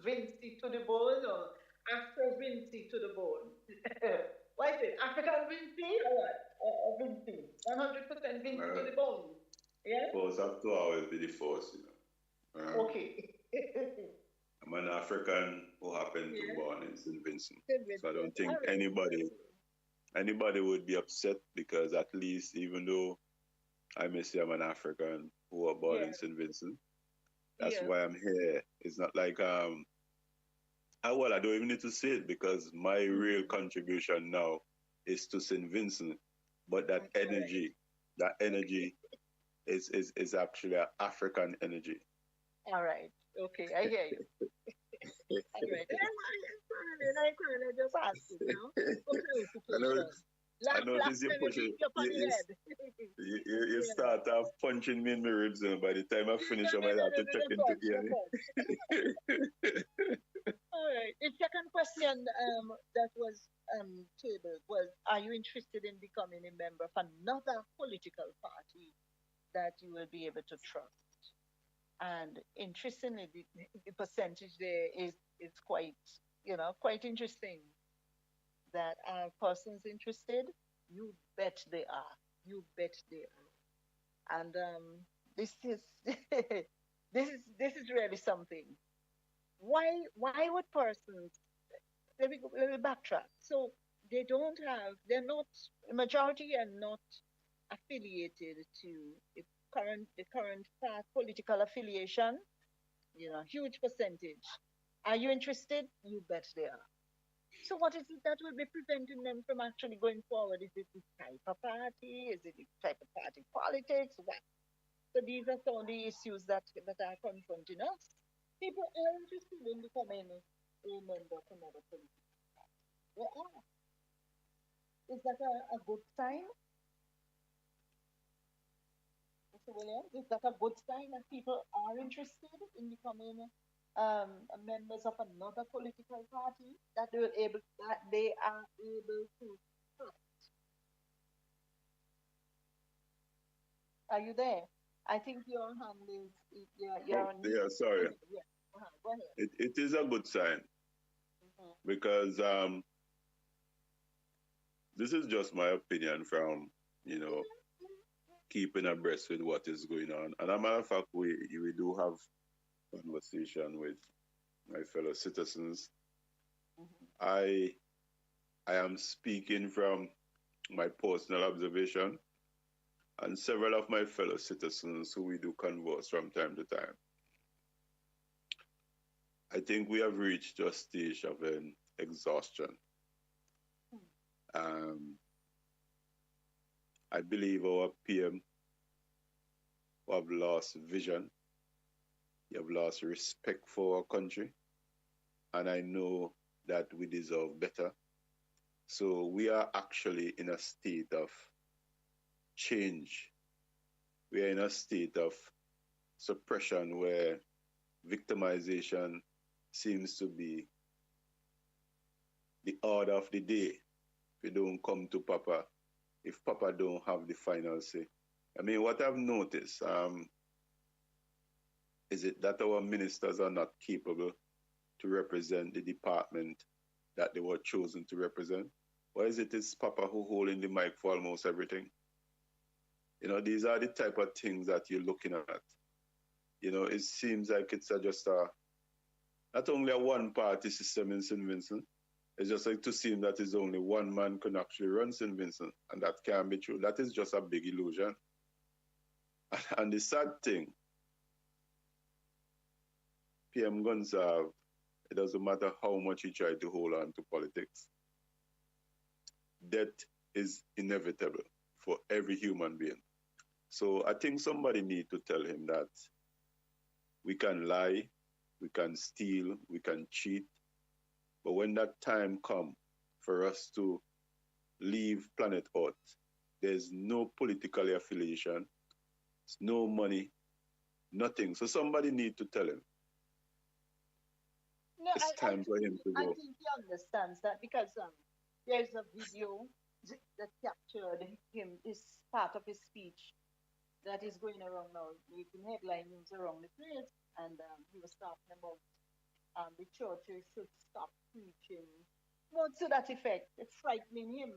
Vinci to the bone or Afro Vinci to the bone? What is it? African Vinci or what? Or Vinci? 100% Vinci to the bone. Yeah? Force have to always be the force, Okay. I'm an African who happened to born in St. Vincent. So I don't think anybody would be upset, because at least, even though I may say I'm an African who was born in St. Vincent, that's why I'm here. It's not like I don't even need to say it, because my real contribution now is to St. Vincent. But that energy is actually an African energy. All right. Okay, I hear you. All right. I just asked you now. I notice you pushing. You start off punching me in my ribs, and by the time I finish, I might have to check into the All Okay. The second question that was tabled was, are you interested in becoming a member of another political party that you will be able to trust? And interestingly, the percentage there is quite, quite interesting. That are persons interested, you bet they are. You bet they are. And this is this is really something. Why would persons, let me backtrack. So they're not, the majority are not affiliated to the current political affiliation, huge percentage. Are you interested? You bet they are. So what is it that will be preventing them from actually going forward? Is it this type of party? Is it this type of party politics? What? So these are some of the issues that are confronting us. People are interested in becoming a member of another political party. They are. Is that a good sign, Mr. Williams? Is that a good sign that people are interested in becoming members of another political party that they are able to trust? Are you there? I think your hand you're Oh, on mute. yeah, sorry. Yeah. Go ahead. It is a good sign Mhm. because this is just my opinion from, you know, keeping abreast with what is going on. And as a matter of fact, we do have conversation with my fellow citizens. Mhm. I am speaking from my personal observation and several of my fellow citizens who we do converse from time to time. I think we have reached a stage of an exhaustion. Um, I believe our PM who have lost vision, you have lost respect for our country, and I know that we deserve better. So we are actually in a state of change. We are in a state of suppression where victimization seems to be the order of the day. If you don't come to Papa, if Papa don't have the final say. I mean, what I've noticed, is it that our ministers are not capable to represent the department that they were chosen to represent? Or is it is Papa who holding the mic for almost everything? These are the type of things that you're looking at. It seems like it's not only a one-party system in St. Vincent. It's just like to seem that it's only one man can actually run St. Vincent, and that can't be true. That is just a big illusion. And the sad thing, PM Gonsalve, it doesn't matter how much he tried to hold on to politics. Death is inevitable for every human being. So I think somebody need to tell him that we can lie, we can steal, we can cheat, but when that time comes for us to leave planet Earth, there's no political affiliation, no money, nothing. So somebody need to tell him. No, It's time for him to I go. think he understands that because there's a video that captured him, is part of his speech that is going around now, making headline news around the place, and he was talking about the churches should stop preaching, not to that effect, it's frightening him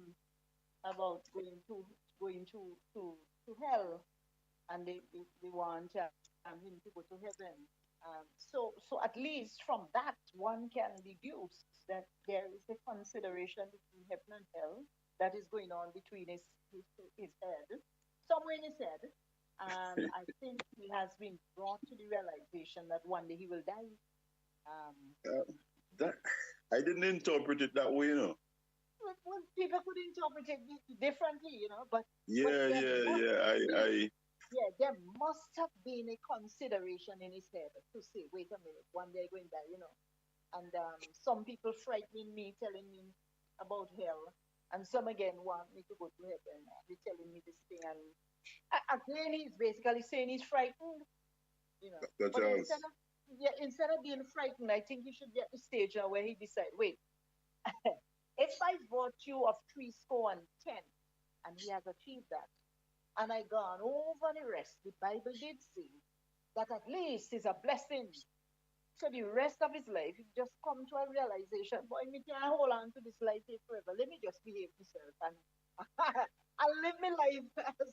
about going to hell, and they want him to go to heaven. So at least from that, one can deduce that there is a consideration between heaven and hell that is going on between his head, somewhere in his head. And I think he has been brought to the realization that one day he will die. Um, That I didn't interpret it that way. well, people could interpret it differently, but Yeah, there yeah, must yeah. have been, I yeah, there must have been a consideration in his head to say, wait a minute, one day going die. And some people frightening me, telling me about hell, and some again want me to go to heaven. They're telling me this thing, and again, he's basically saying he's frightened. Such But as instead of Yeah, instead of being frightened, I think he should be at the stage now where he decide, wait, if by virtue of three score and ten, and he has achieved that, and I gone over the rest, the Bible did say that at least is a blessing. So the rest of his life, he just come to a realization, boy, me can't hold on to this life here forever. Let me just behave myself and and live my life as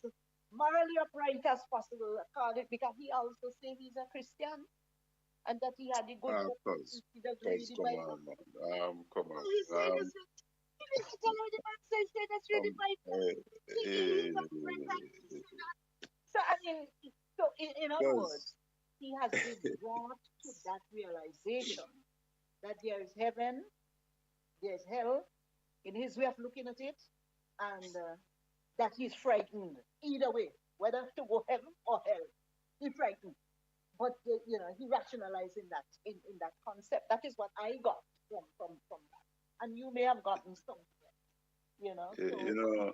morally upright as possible. Because he also said he's a Christian and that he had the good book. He doesn't read the Come Bible. on, man. Come Oh, on. he said this. He didn't tell her the man says that's read the Um, Bible. eh, He's a friend that he eh, said that. So I mean, so in other words, Cause, he has been brought to that realization that there is heaven, there is hell, in his way of looking at it, and that he's frightened either way, whether to go heaven or hell. He's frightened, but he rationalized in that concept. That is what I got from that, and you may have gotten something, you So know,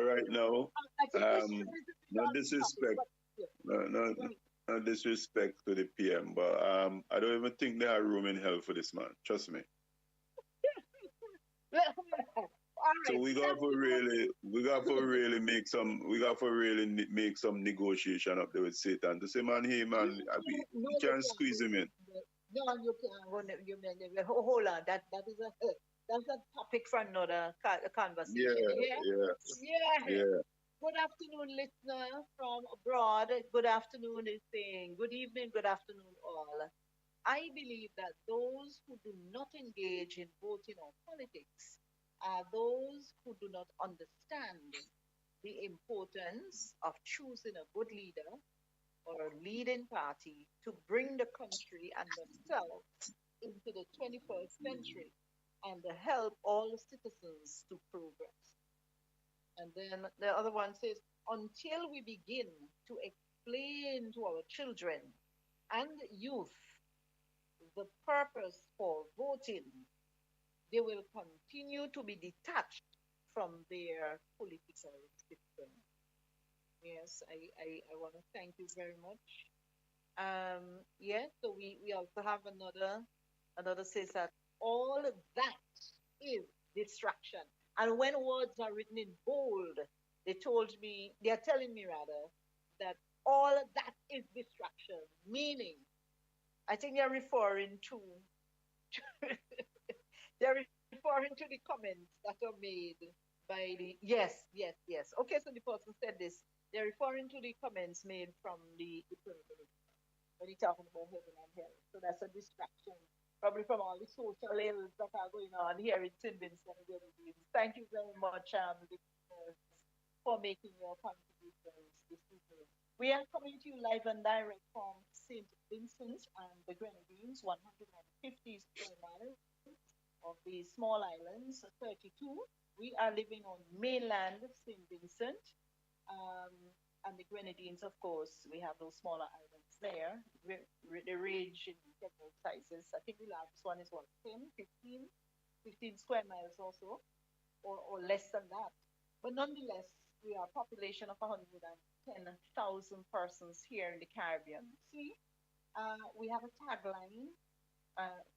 right now, I think this um, is a no topic, disrespect, but yeah, no, no, right. no disrespect to the PM, but I don't even think there are room in hell for this man. Trust me. All So right, thank you very we got to really make some negotiation up there with Satan to say, man, hey, man, No, we you can can't. squeeze him in. No, you can't. Hold on. That's a topic for another Yeah, conversation. Yeah, yeah, yeah. yeah. Good afternoon, listener from abroad. Good afternoon is saying good evening, good afternoon, all. I believe that those who do not engage in voting or politics are those who do not understand the importance of choosing a good leader or a leading party to bring the country and themselves into the 21st century and to help all the citizens to progress. And then the other one says, until we begin to explain to our children and youth the purpose for voting, they will continue to be detached from their political system. Yes, I want to thank you very much. Yeah, so we also have another says that all that is distraction. And when words are written in bold, they are telling me rather, that all that is distraction, meaning, I think they're referring to, they're referring to the comments that are made by yes. Okay, so the person said this. They're referring to the comments made from the when you're talking about heaven and hell. So that's a distraction, probably from all the social ills that are going on here in St. Vincent and Grenadines. Thank you very much, listeners, for making your contributions this evening. We are coming to you live and direct from St. Vincent and the Grenadines, 150 square miles of the small islands, 32. We are living on mainland St. Vincent. Um, and the Grenadines, of course, we have those smaller islands there. They range in several sizes. I think the largest one is what, 10, 15 square miles also, or less than that. But nonetheless, we are a population of 110,000 persons here in the Caribbean. See, we have a tagline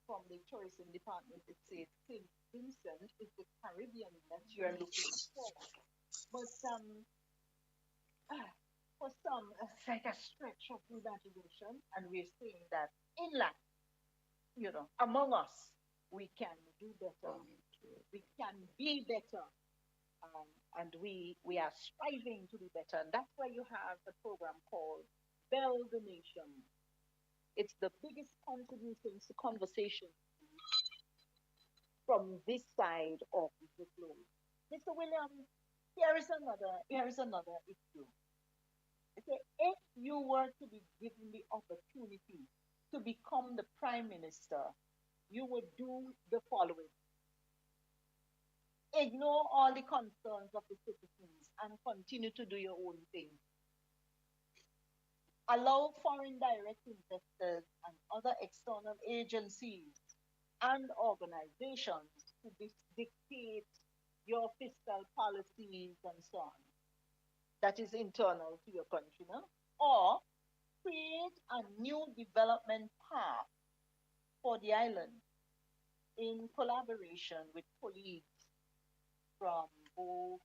from the tourism department. It says, St. Vincent is the Caribbean that you are looking for. But for some, it's like a stretch of the imagination, and we're saying that inland, among us, we can do better. We can be better. And we are striving to be better. And that's why you have a program called BELLD Nation. It's the biggest contribution to conversation from this side of the globe. Mr. William, here is another issue. Okay, if you were to be given the opportunity to become the prime minister, you would do the following: ignore all the concerns of the citizens and continue to do your own thing. Allow foreign direct investors and other external agencies and organizations to dictate your fiscal policies and so on. That is internal to your country, no? Or create a new development path for the island in collaboration with colleagues from both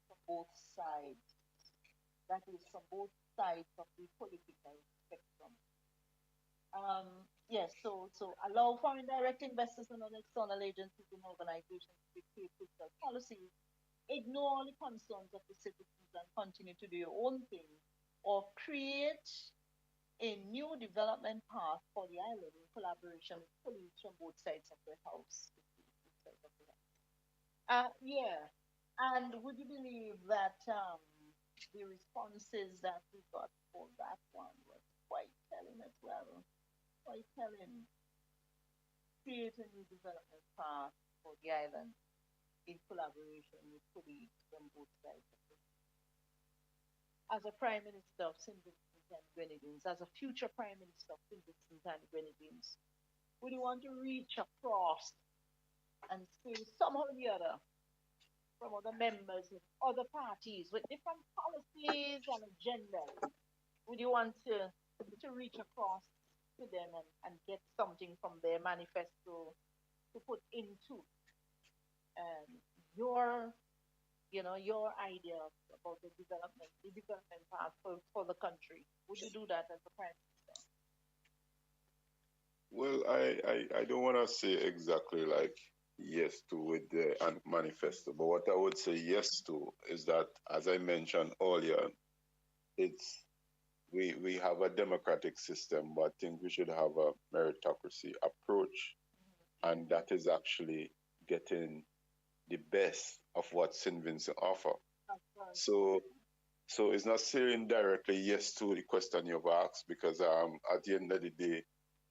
from both sides. That is from both sides of the political spectrum. Yes, so allow foreign direct investors and other external agencies and organizations to create fiscal policies, ignore the concerns of the citizens and continue to do your own thing, or create a new development path for the island in collaboration with colleagues from both sides of the house. Yeah, and would you believe that the responses that we got for that one was quite telling as well? Quite telling. Create a new development path for the island in collaboration with colleagues from both sides of the as a Prime Minister of St. Vincent and Grenadines, as a future Prime Minister of St. Vincent and Grenadines, would you want to reach across and say somehow or the other from other members of other parties with different policies and agendas? Would you want to reach across to them and get something from their manifesto to put into um, your your idea about the development path for the country? Would you do that as a prime minister? Well, I don't want to say exactly like yes to with the manifesto, but what I would say yes to is that, as I mentioned earlier, it's we have a democratic system, but I think we should have a meritocracy approach, and that is actually getting the best of what St. Vincent offer. So so it's not saying directly yes to the question you've asked because at the end of the day,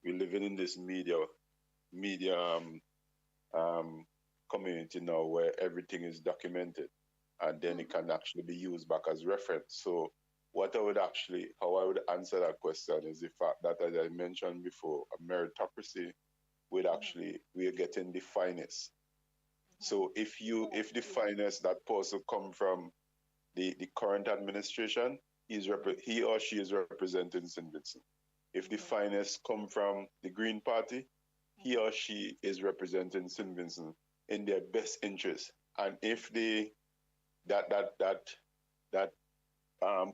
we're living in this media um, community now where everything is documented and then it can actually be used back as reference. So what I would actually, how I would answer that question is the fact that, as I mentioned before, a meritocracy would actually, we are getting the finest. So if the finest that person come from the current administration, he or she is representing St. Vincent. If the finest come from the Green Party, he or she is representing St. Vincent in their best interest. And if that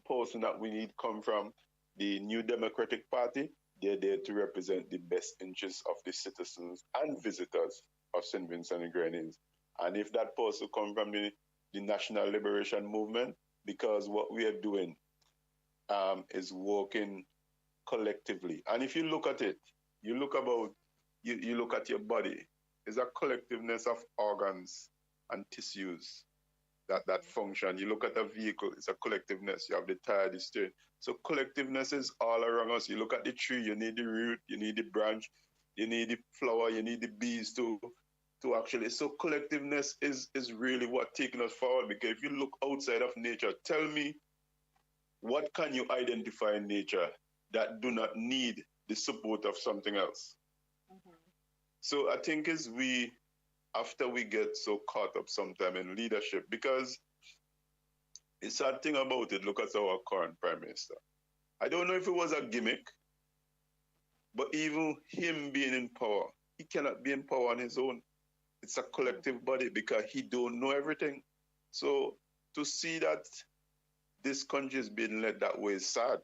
person that we need come from the New Democratic Party, they're there to represent the best interests of the citizens and visitors of St. Vincent and Grenadines. And if that person come from the National Liberation Movement, because what we are doing is working collectively. And if you look at it, you look about you look at your body, it's a collectiveness of organs and tissues that function. You look at a vehicle, it's a collectiveness. You have the tire, the steering. So collectiveness is all around us. You look at the tree, you need the root, you need the branch, you need the flower, you need the bees to actually. So collectiveness is really what taking us forward. Because if you look outside of nature, tell me what can you identify in nature that do not need the support of something else? So I think is after we get so caught up sometime in leadership, because the sad thing about it, look at our current prime minister. I don't know if it was a gimmick, but even him being in power, he cannot be in power on his own. It's a collective body because he don't know everything. So to see that this country is being led that way is sad.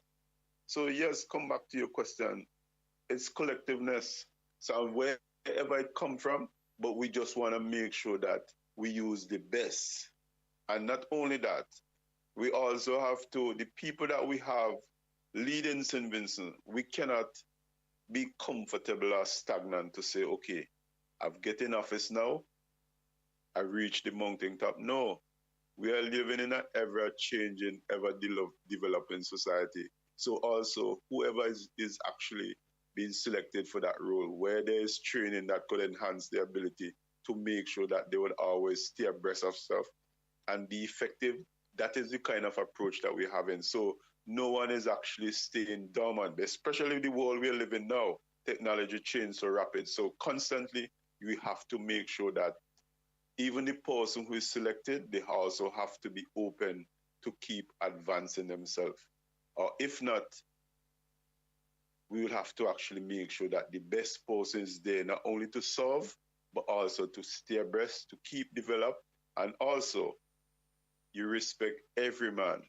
So yes, come back to your question. It's collectiveness. So wherever it come from, but we just want to make sure that we use the best. And not only that, we also have to, the people that we have leading St. Vincent, we cannot be comfortable or stagnant to say, okay, I've get in office now, I reached the mountain top. No, we are living in an ever-changing, ever-developing society. So also, whoever is actually being selected for that role, where there is training that could enhance their ability to make sure that they would always stay abreast of stuff and be effective, that is the kind of approach that we're having. So no one is actually staying dormant, especially the world we're living now. Technology change so rapid. So constantly, we have to make sure that even the person who is selected, they also have to be open to keep advancing themselves. Or if not, we will have to actually make sure that the best person is there not only to solve, but also to stay abreast, to keep develop, and also you respect every man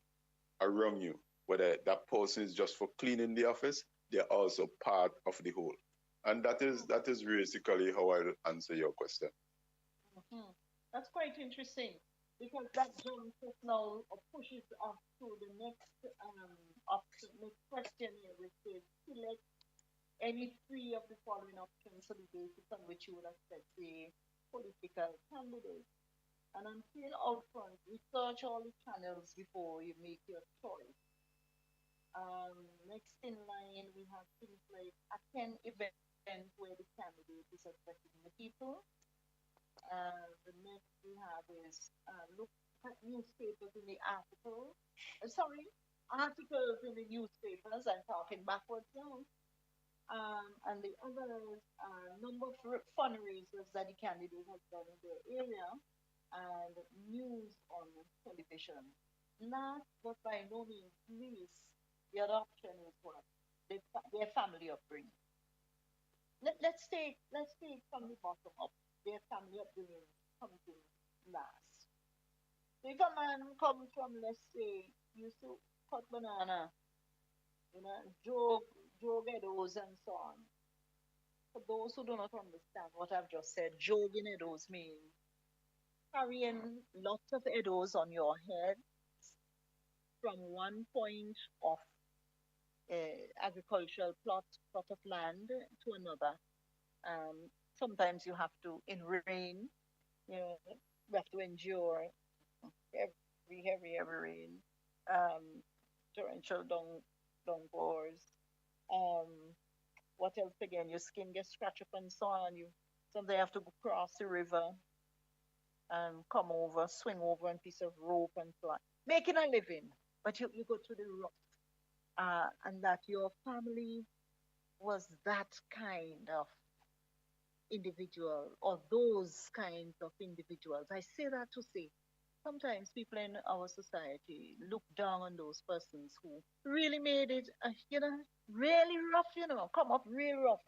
around you, whether that person is just for cleaning the office, they're also part of the whole. And that is basically how I'll answer your question. Mhm. That's quite interesting because that jumps us now or pushes us to the next option, next question here, which is select any three of the following options for the basis on which you would accept the political candidate. And I'm saying out front, research all the channels before you make your choice. Next in line, we have things like attend events where the candidate is addressing the people. The next we have is look at newspapers in the article. Articles in the newspapers. I'm talking backwards now. And the others are number of fundraisers that the candidate has done in their area and news on television. Last but by no means least, the other option is what? Their family upbringing. Let's take from the bottom up. Their family upbringing comes in last. So if a man comes from, let's say, used to cut banana, jog edos and so on. For those who do not understand what I've just said, jogging edos means carrying lots of edos on your head from one point of agricultural plot of land to another. Sometimes you have to, in rain, we have to endure heavy rain, torrential downpours. Um, what else again? Your skin gets scratched up and so on. You sometimes have to go cross the river and come over, swing over a piece of rope and so on, making a living. But you go through the rough, and that your family was that kind of individual or those kinds of individuals. I say that to say sometimes people in our society look down on those persons who really made it, really rough, come up real rough.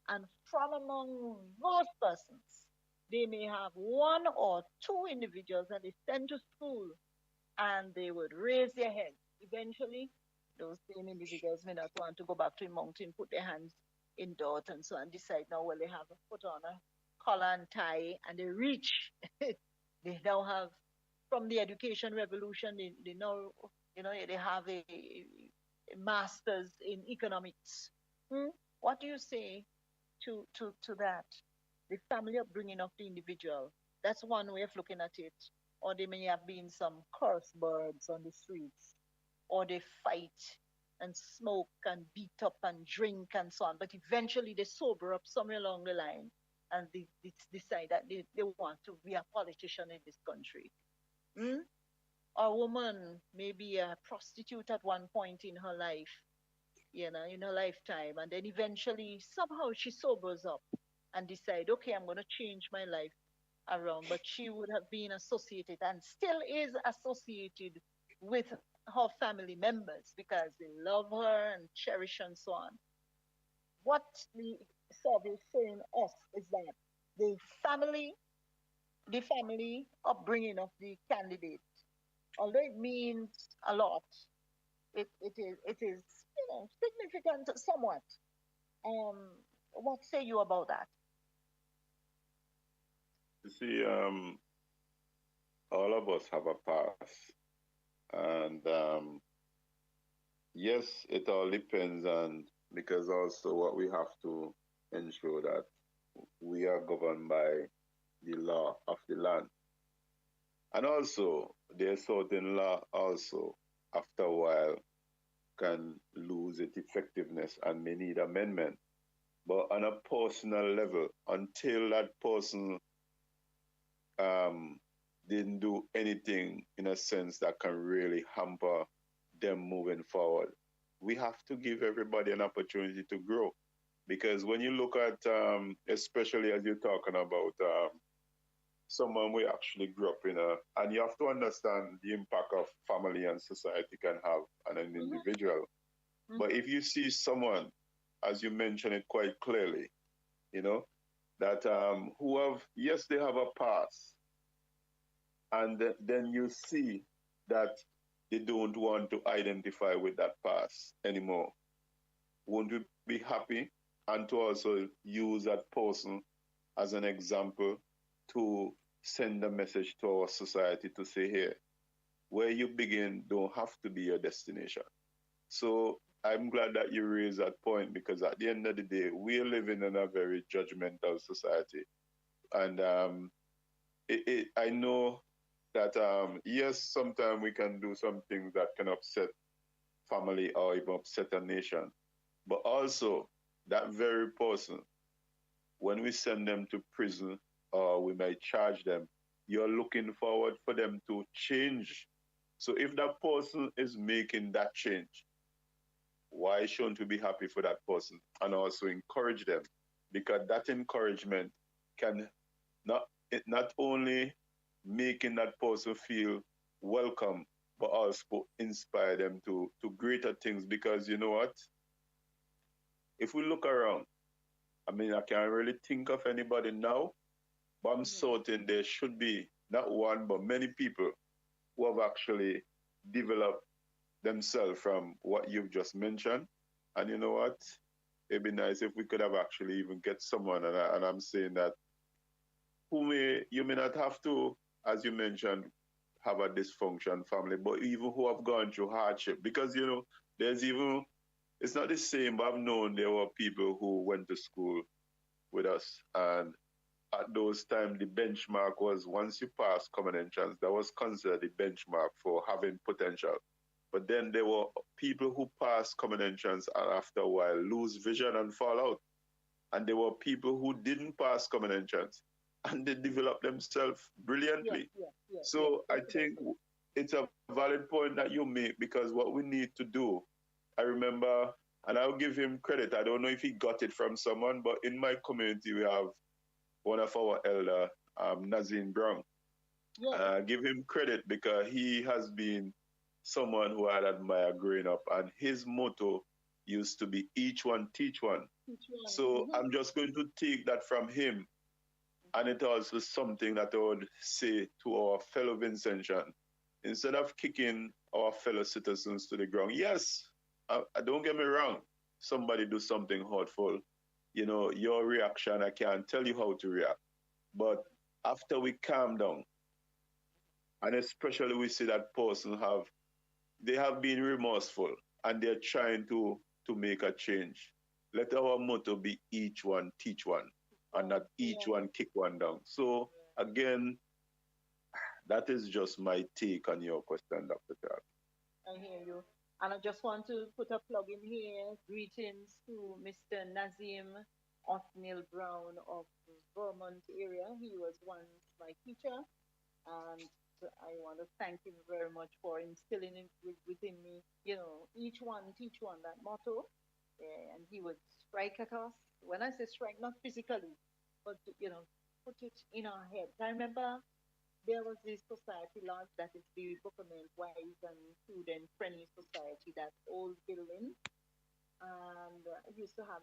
And from among those persons, they may have one or two individuals that they send to school and they would raise their heads. Eventually, those same individuals may not want to go back to the mountain, put their hands in dirt and so on, decide now, well, they have put on a collar and tie and they reach. They now have, from the education revolution, they now, they have a master's in economics. What do you say to that? The family upbringing of the individual. That's one way of looking at it. Or they may have been some curse birds on the streets, or they fight and smoke and beat up and drink and so on. But eventually they sober up somewhere along the line and they decide that they want to be a politician in this country. A woman may be a prostitute at one point in her life, in her lifetime, and then eventually somehow she sobers up and decide, okay, I'm going to change my life around. But she would have been associated and still is associated with her family members because they love her and cherish and so on. What the survey is showing us is that the family upbringing of the candidate, although it means a lot, it is significant somewhat. What say you about that? You see, all of us have a past, and yes, it all depends on, because also what we have to ensure that we are governed by the law of the land. And also, there's certain law also, after a while, can lose its effectiveness and may need amendment. But on a personal level, until that person didn't do anything in a sense that can really hamper them moving forward, we have to give everybody an opportunity to grow. Because when you look at, especially as you're talking about someone we actually grew up in, and you have to understand the impact of family and society can have on an individual. But if you see someone as you mentioned it quite clearly, you know, that who have, yes, they have a past, and then you see that they don't want to identify with that past anymore. Won't we be happy and to also use that person as an example to send a message to our society to say, here, where you begin don't have to be your destination. So I'm glad that you raised that point because at the end of the day, we're living in a very judgmental society. And I know that, yes, sometimes we can do some things that can upset family or even upset a nation. But also, that very person, when we send them to prison or we might charge them, you're looking forward for them to change. So if that person is making that change, why shouldn't we be happy for that person and also encourage them? Because that encouragement can not only making that person feel welcome, but also inspire them to greater things. Because you know what? If we look around, I mean, I can't really think of anybody now, but I'm certain there should be not one, but many people who have actually developed themselves from what you've just mentioned. And you know what? It'd be nice if we could have actually even get someone, and I'm saying that you may not have to, as you mentioned, have a dysfunction family, but even who have gone through hardship. Because, you know, there's even, it's not the same, but I've known there were people who went to school with us. And at those times, the benchmark was once you pass common entrance, that was considered the benchmark for having potential. But then there were people who passed common entrance and after a while lose vision and fall out. And there were people who didn't pass common entrance and they developed themselves brilliantly. So I think it's a valid point that you make because what we need to do, I remember, and I'll give him credit. I don't know if he got it from someone, but in my community, we have one of our elder, Nazim Brown. Give him credit because he has been someone who I admire growing up, and his motto used to be each one teach one. So I'm just going to take that from him, and it also something that I would say to our fellow Vincentian. Instead of kicking our fellow citizens to the ground, yes, don't get me wrong, somebody do something hurtful, you know, your reaction, I can't tell you how to react. But after we calm down, and especially we see that person they have been remorseful and they're trying to make a change. Let our motto be each one teach one and not each one kick one down. So again, that is just my take on your question, Dr. Charles. I hear you. And I just want to put a plug in here. Greetings to Mr. Nazim Othniel Brown of Vermont area. He was once my teacher, and I want to thank him very much for instilling it within me, you know, each one teach one, that motto. And he would strike at us. When I say strike, not physically, but, you know, put it in our heads. I remember there was this society lodge that is the Buckerman Wise and Student Friendly Society, that old building. And I used to have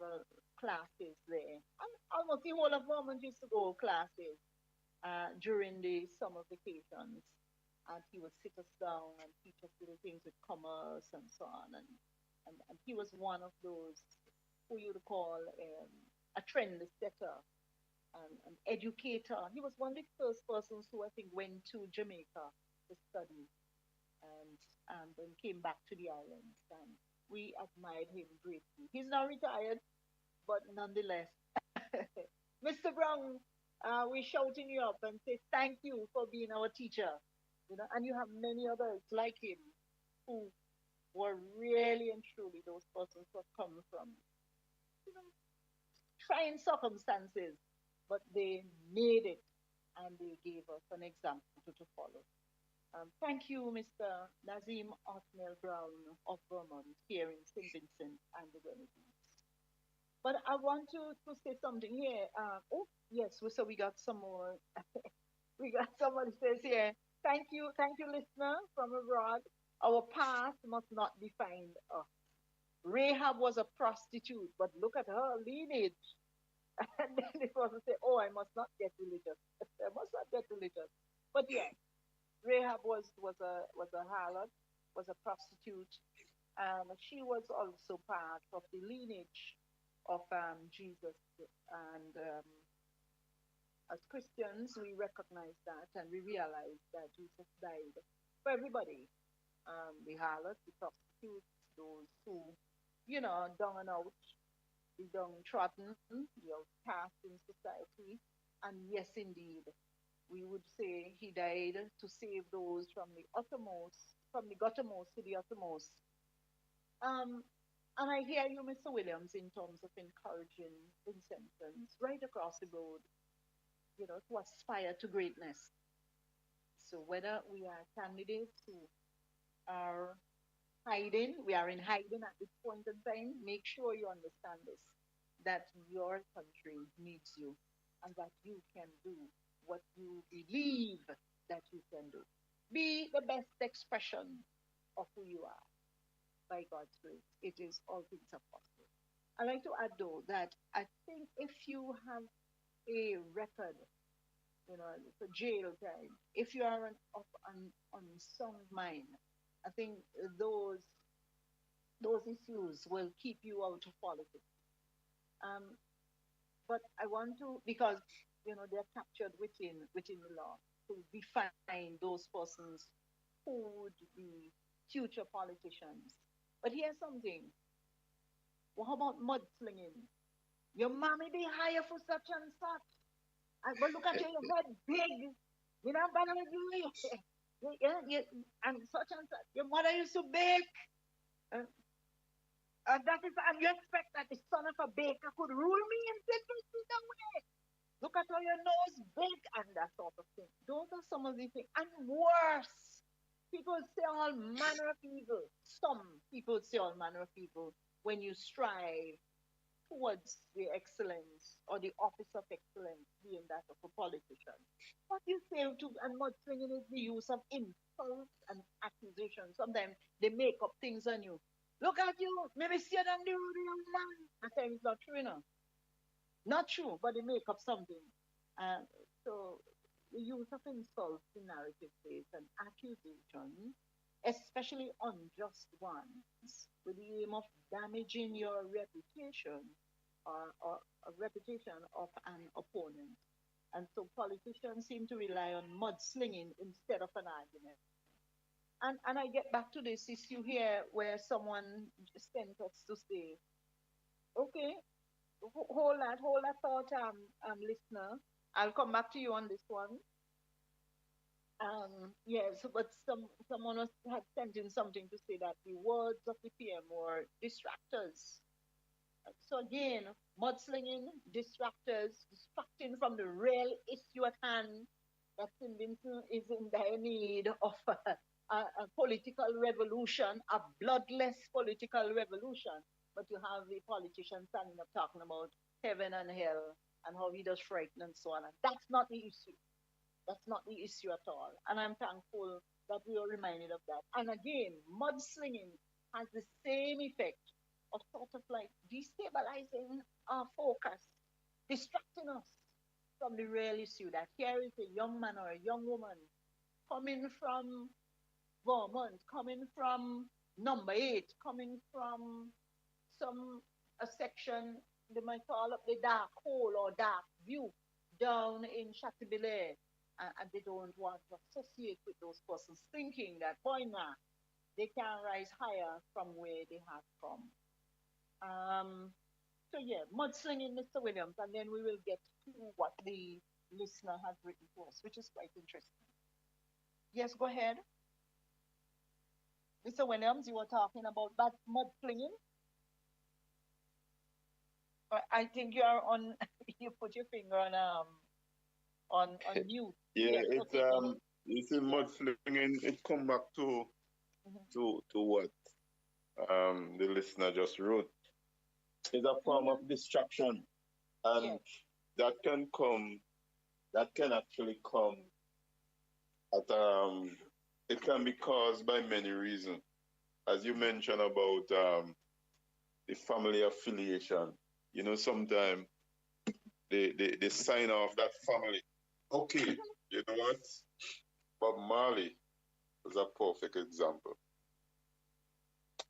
classes there. And almost the whole of Vermont used to go classes during the summer vacations. And he would sit us down and teach us little things with commerce and so on. And he was one of those who you would call a trend setter, an educator. He was one of the first persons who I think went to Jamaica to study and then came back to the islands. And we admired him greatly. He's now retired, but nonetheless, Mr. Brown, we're shouting you up and say thank you for being our teacher. You know, and you have many others like him who were really and truly those persons who have come from, you know, trying circumstances, but they made it and they gave us an example to follow. Thank you, Mr. Nazim Othniel Brown of Vermont here in St. Vincent and the Grenadines. But I want to say something here. Oh, yes, so we got some more. We got somebody says here, thank you, listener from abroad. Our past must not define us. Rahab was a prostitute, but look at her lineage. And then it was to say, oh, I must not get religious. I must not get religious. But yes, Rahab was a harlot, was a prostitute, and she was also part of the lineage of Jesus. And as Christians, we recognize that and we realize that Jesus died for everybody. The harlots, the prostitutes, those who, down and out, the downtrodden, the outcast in society. And yes, indeed, we would say he died to save those from the uttermost, from the guttermost to the uttermost. Um, and I hear you, Mr. Williams, in terms of encouraging Vincentians right across the road, to aspire to greatness. So whether we are candidates who are hiding, we are in hiding at this point in time, make sure you understand this, that your country needs you and that you can do what you believe that you can do. Be the best expression of who you are by God's grace. It is all things are possible. I like to add though that I think if you have a record, for jail time, if you are an unsound mind, I think those issues will keep you out of politics. Um, but I want to, because they're captured within the law to define those persons who would be future politicians. But here's something. What about mudslinging? Your mommy be higher for such and such. But look at your head big. You know, but and such and such. Your mother used to bake. Uh, that is, and you expect that the son of a baker could rule me and take me away. Look at how your nose big and that sort of thing. Those are some of the things. And worse, people say all manner of evil. Some people say all manner of evil when you strive towards the excellence or the office of excellence being that of a politician. What you say to and mudslinging is the use of insults and accusations. Sometimes they make up things on you. Look at you, maybe see it on the road, young man. I say it's not true, Not true, but they make up something. So the use of insults in narrative plays and accusations, especially unjust ones, with the aim of damaging your reputation or a reputation of an opponent. And so politicians seem to rely on mudslinging instead of an argument. And I get back to this issue here where someone sent us to say, okay, hold that thought, listener. I'll come back to you on this one. Yes, but someone had sent in something to say that the words of the PM were distractors. So again, mudslinging, distractors, distracting from the real issue at hand. That St. Vincent is in dire need of a political revolution, a bloodless political revolution. But you have the politician standing up talking about heaven and hell and how he does frighten and so on. And that's not the issue. That's not the issue at all. And I'm thankful that we are reminded of that. And again, mudslinging has the same effect of sort of like destabilizing our focus, distracting us from the real issue that here is a young man or a young woman coming from Vermont, coming from number 8, coming from a section they might call up the dark hole or dark view down in Chateaubriand, and they don't want to associate with those persons, thinking that boy now they can rise higher from where they have come. So yeah, mudslinging, Mr. Williams, and then we will get to what the listener has written to us, which is quite interesting. Yes, go ahead. Mr. Williams, you were talking about that mudslinging. I think you are on. You put your finger on mute. Yeah, yes, it's okay. You see, mudslinging. It come back to what the listener just wrote. It's a form of distraction, and yes, that can actually come at it can be caused by many reasons, as you mentioned about the family affiliation. You know, sometimes they sign off that family. Okay, you know what? Bob Marley is a perfect example.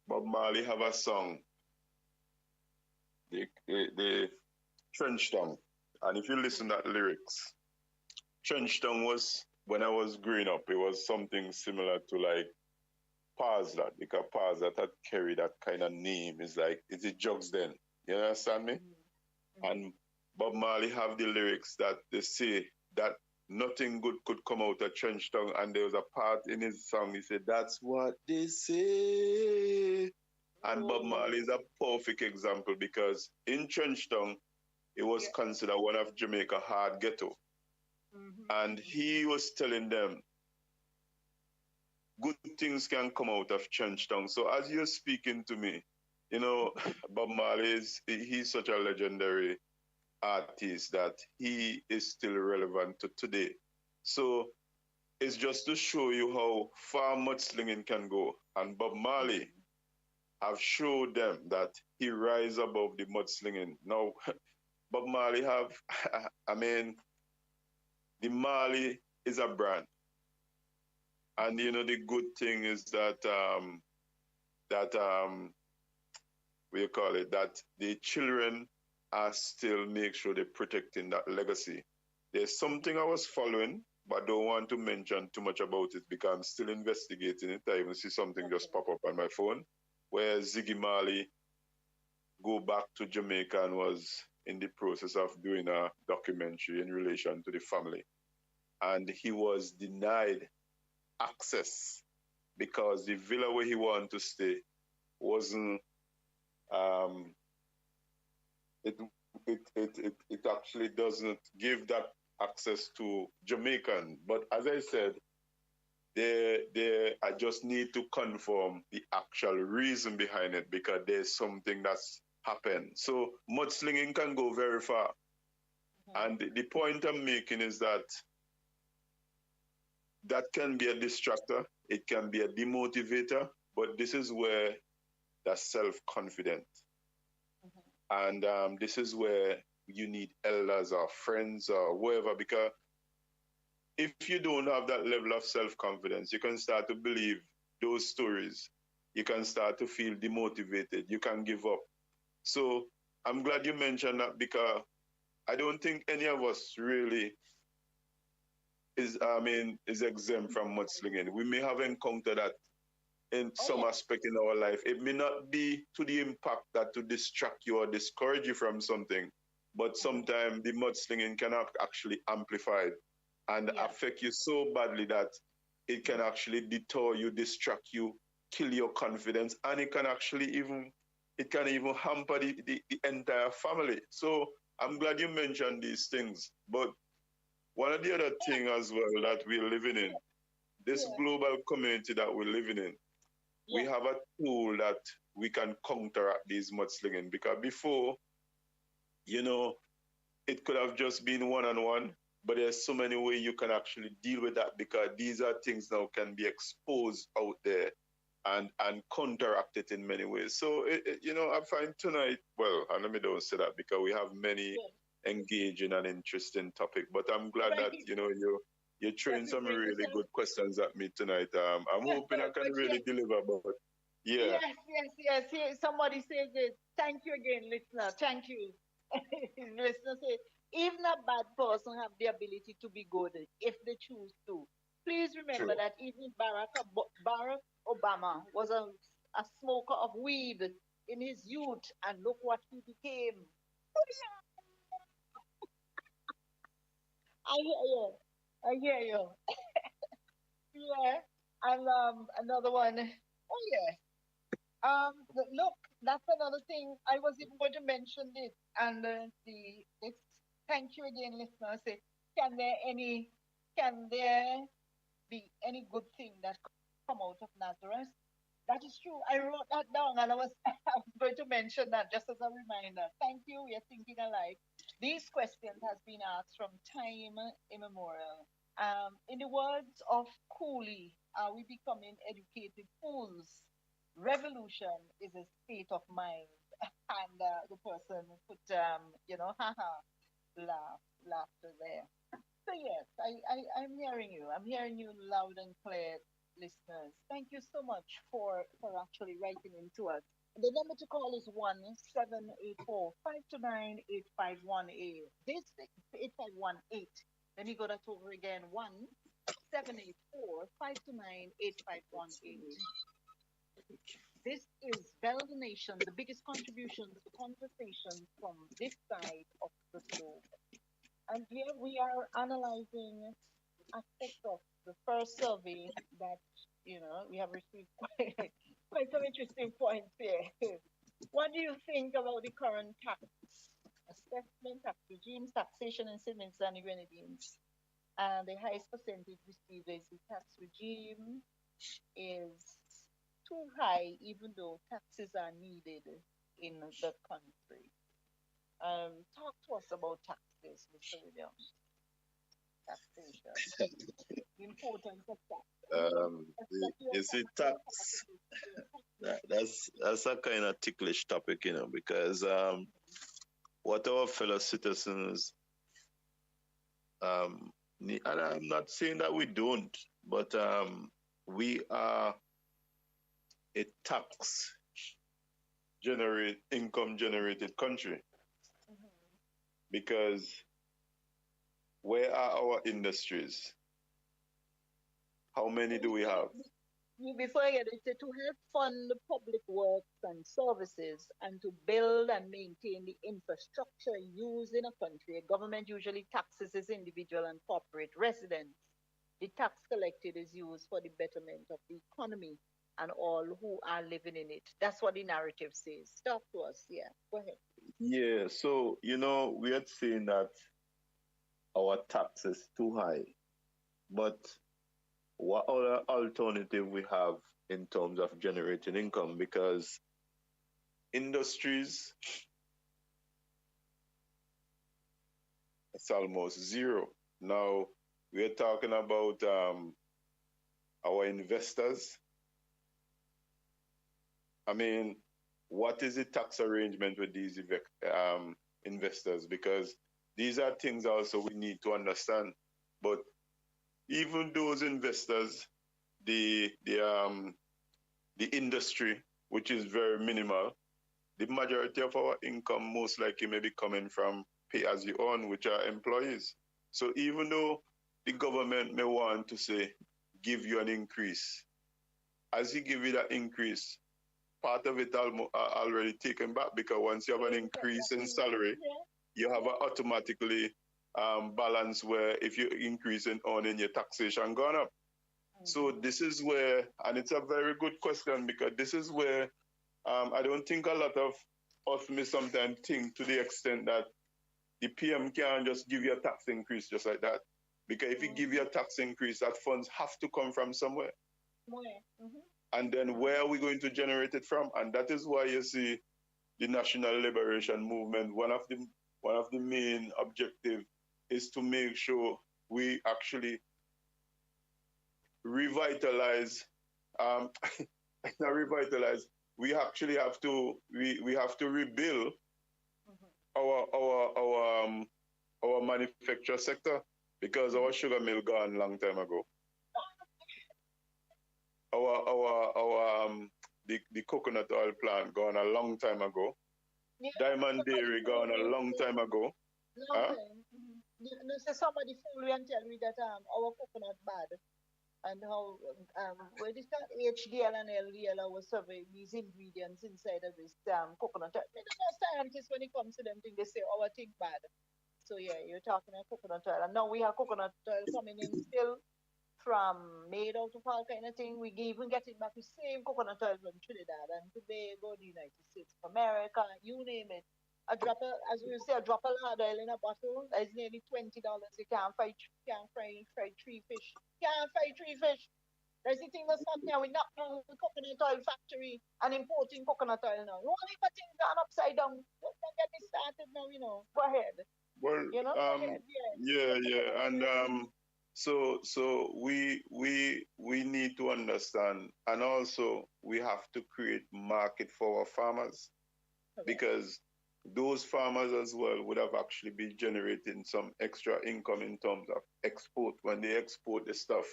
Bob Marley have a song, the Trench Tongue. And if you listen to that lyrics, Trench Tongue was, when I was growing up, it was something similar to like Pause That, because Pause That had carried that kind of name. It's like, is it Jugs then? You understand me? And Bob Marley have the lyrics that they say that nothing good could come out of Trench Tongue. And there was a part in his song, he said, that's what they say. And Bob Marley is a perfect example because in Trench Tongue, it was considered one of Jamaica hard ghetto. And he was telling them, good things can come out of Trench Tongue. So as you're speaking to me, you know, Bob Marley he's such a legendary artist that he is still relevant to today. So it's just to show you how far mudslinging can go. And Bob Marley have showed them that he rise above the mudslinging. Now, Bob Marley have, I mean, the Marley is a brand. And you know the good thing is that what you call it, that the children are still make sure they're protecting that legacy. There's something I was following, but I don't want to mention too much about it because I'm still investigating it. I even see something just pop up on my phone where Ziggy Marley go back to Jamaica and was in the process of doing a documentary in relation to the family. And he was denied access because the villa where he wanted to stay wasn't it actually doesn't give that access to Jamaican. But as I said, I just need to confirm the actual reason behind it because there's something that's happened. So mudslinging can go very far. And the point I'm making is that that can be a distractor, it can be a demotivator, but this is where that's self-confident. And this is where you need elders or friends or whoever, because if you don't have that level of self-confidence, you can start to believe those stories. You can start to feel demotivated. You can give up. So I'm glad you mentioned that because I don't think any of us really is exempt from mudslinging. We may have encountered that in some aspect in our life. It may not be to the impact that to distract you or discourage you from something, but sometimes the mudslinging can actually amplify it and affect you so badly that it can actually deter you, distract you, kill your confidence, and it can even hamper the entire family. So I'm glad you mentioned these things. But one of the other things as well that we're living in, this global community that we're living in, we have a tool that we can counteract these mudslinging because before, you know, it could have just been one-on-one, but there's so many ways you can actually deal with that because these are things now can be exposed out there and counteracted in many ways. So, I find tonight, well, and let me don't say that because we have many engaging and interesting topic, but I'm glad that, you're throwing some really good questions at me tonight. I'm hoping I can really deliver, but yeah. Yes. Here, somebody says it. Thank you again, listener. Thank you. Listener says, even a bad person have the ability to be good if they choose to. Please remember that even Barack Obama was a smoker of weed in his youth, and look what he became. I hear you. Yeah. And another one. Oh yeah. Look, that's another thing. I was even going to mention this, and this. Thank you again, listener. Say, can there be any good thing that come out of Nazareth? That is true. I wrote that down, and I was going to mention that just as a reminder. Thank you. We are thinking alike. These questions has been asked from time immemorial. In the words of Cooley, are we becoming educated fools? Revolution is a state of mind. And the person put, haha, laughter there. So yes, I'm hearing you. I'm hearing you loud and clear, listeners. Thank you so much for actually writing into us. The number to call is 1-784-529-8518. This is 8518. Let me go that over again. 1-784-529-8518. This is Bell the Nation, the biggest contribution to conversation from this side of the globe. And here we are analyzing aspects of the first survey that, we have received quite some interesting points here. What do you think about the current tax assessment, tax regimes, taxation in St. Vincent and the Grenadines? And the highest percentage received is the tax regime is too high, even though taxes are needed in the country. Talk to us about taxes, Mr. Williams. Taxation. The importance of tax. You see, tax, that's a kind of ticklish topic, because what our fellow citizens, and I'm not saying that we don't, but we are a tax income generated country. Because where are our industries? How many do we have? Before I get it, to help fund the public works and services and to build and maintain the infrastructure used in a country, a government usually taxes its individual and corporate residents. The tax collected is used for the betterment of the economy and all who are living in it. That's what the narrative says. Talk to us. Yeah, go ahead. Yeah, so, we are saying that our tax is too high, but what other alternative we have in terms of generating income? Because industries, it's almost zero. Now, we are talking about our investors. I mean, what is the tax arrangement with these investors? Because these are things also we need to understand. But even those investors, the industry, which is very minimal, the majority of our income most likely may be coming from pay as you earn, which are employees. So even though the government may want to say, give you an increase, as he give you that increase, part of it already taken back, because once you have an increase in salary, you have an automatically balance where if you increase in earning, your taxation gone up. So this is where, and it's a very good question, because this is where I don't think a lot of us may sometimes think to the extent that the PM can't just give you a tax increase just like that. Because if he give you a tax increase, that funds have to come from somewhere. And then where are we going to generate it from? And that is why you see the National Liberation Movement, one of the main objectives is to make sure we actually revitalize, not revitalize, we actually have to, we have to rebuild our manufacture sector, because our sugar mill gone long time ago. The coconut oil plant gone a long time ago. Yeah, Diamond Dairy gone a long time ago. So somebody fool me and tell me that our coconut bad, and how where this that HDL and LDL was surveying these ingredients inside of this coconut oil. I mean, the scientists, when it comes to them things, they say our thing bad. So yeah, you're talking about coconut oil, and now we have coconut oil coming in still from made out of all kind of thing. We even get it back the same coconut oil from Trinidad and Tobago, the United States of America, you name it. A drop of, as we say, a drop of lard oil in a bottle is nearly $20. You can't fry three fish. Can't fry three fish. There's the thing that's happening now. We're not down the coconut oil factory and importing coconut oil now. Only but things gone upside down. Let's not get this started now, Go ahead. Well, Go ahead. yeah. And so we need to understand, and also we have to create market for our farmers. because those farmers as well would have actually been generating some extra income in terms of export. When they export the stuff,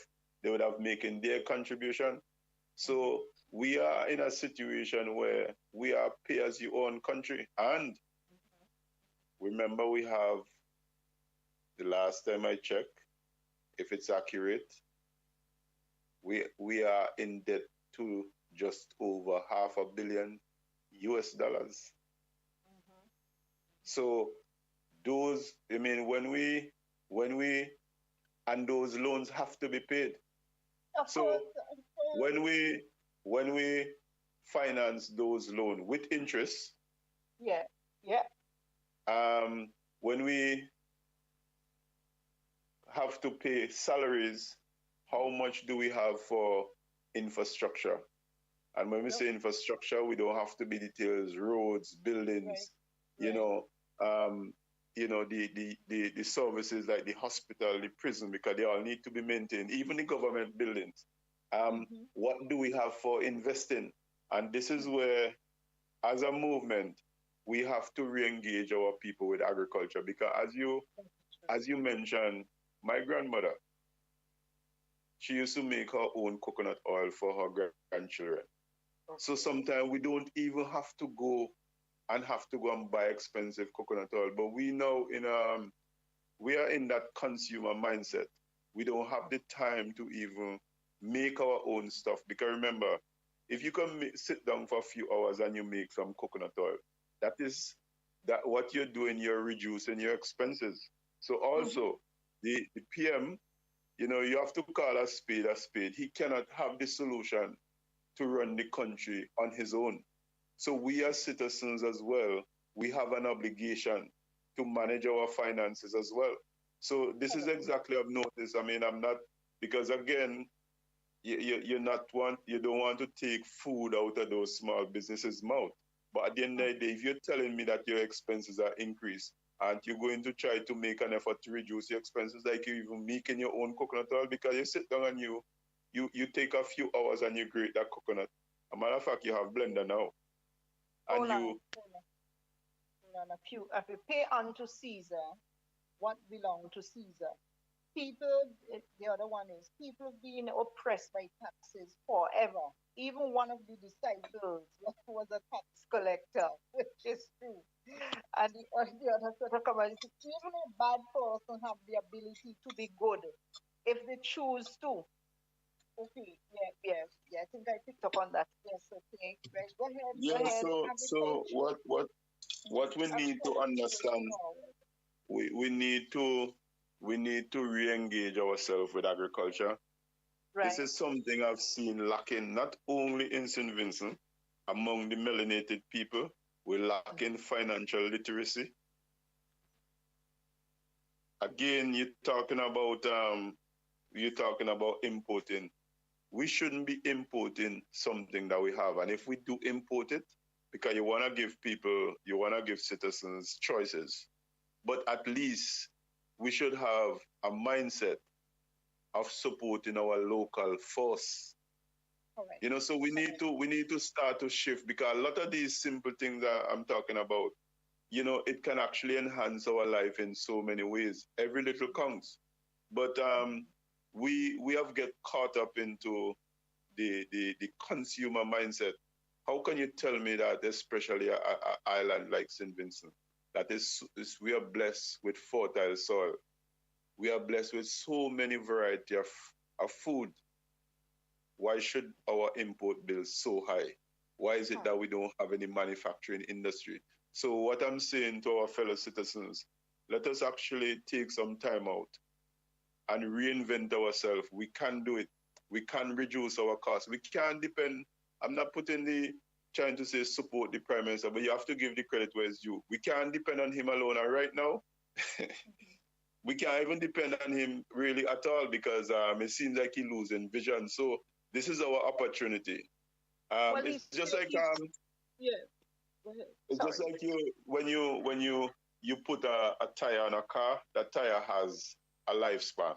they would have making their contribution. So we are in a situation where we are pay as you earn country. And remember, we have, the last time I checked, if it's accurate, we are in debt to just over $500 million US dollars. So those, I mean, when we, and those loans have to be paid. So when we finance those loans with interest, when we have to pay salaries, how much do we have for infrastructure? And when we say infrastructure, we don't have to be details, roads, buildings, the services like the hospital, the prison, because they all need to be maintained, even the government buildings. What do we have for investing? And this is where, as a movement, we have to re-engage our people with agriculture, because as you mentioned, my grandmother, she used to make her own coconut oil for her grandchildren. So sometimes we don't even have to go and buy expensive coconut oil. But we know we are in that consumer mindset. We don't have the time to even make our own stuff. Because remember, if you can sit down for a few hours and you make some coconut oil, that what you're doing, you're reducing your expenses. So also the PM, you have to call a spade a spade. He cannot have the solution to run the country on his own. So we as citizens as well, we have an obligation to manage our finances as well. So this is exactly I've noticed. I mean, I'm not, because again, you don't want to take food out of those small businesses' mouth. But at the end of the day, if you're telling me that your expenses are increased and you're going to try to make an effort to reduce your expenses, like you even making your own coconut oil, because you sit down and you take a few hours and you grate that coconut. As a matter of fact, you have blender now. And if you pay unto Caesar what belongs to Caesar. People, the other one is, people being oppressed by taxes forever. Even one of the disciples was a tax collector, which is true. And the other sort of comment is, even a bad person have the ability to be good if they choose to. Okay, yeah, I think I picked up on that. Yes, okay. Right, go ahead. Yeah, so what we need to understand, we need to re-engage ourselves with agriculture. Right. This is something I've seen lacking not only in St. Vincent, among the melanated people, we're lacking financial literacy. Again, you're talking about importing. We shouldn't be importing something that we have. And if we do import it, because you want to give citizens choices, but at least we should have a mindset of supporting our local force. Right. So we need to start to shift, because a lot of these simple things that I'm talking about, it can actually enhance our life in so many ways. Every little counts. But we have get caught up into the consumer mindset. How can you tell me that, especially an island like St. Vincent, that we are blessed with fertile soil? We are blessed with so many variety of food. Why should our import bills so high? Why is it that we don't have any manufacturing industry? So what I'm saying to our fellow citizens, let us actually take some time out and reinvent ourselves. We can do it. We can reduce our costs. We can't depend. I'm not trying to say support the Prime Minister, but you have to give the credit where it's due. We can't depend on him alone. And right now, we can't even depend on him really at all, because it seems like he's losing vision. So this is our opportunity. It's just like it's just like when you put a tire on a car, that tire has a lifespan.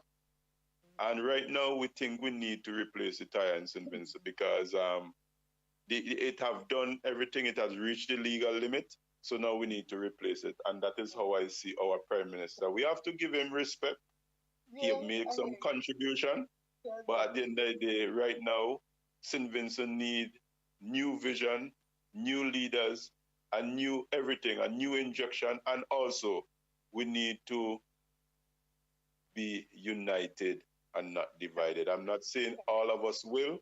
And right now we think we need to replace the tire in St. Vincent, because it have done everything. It has reached the legal limit. So now we need to replace it. And that is how I see our Prime Minister. We have to give him respect. He Yes, made I some hear you. contribution. Yes, But at the end of the day, right now, St. Vincent need new vision, new leaders, a new everything, a new injection. And also, we need to be united and not divided. I'm not saying all of us will,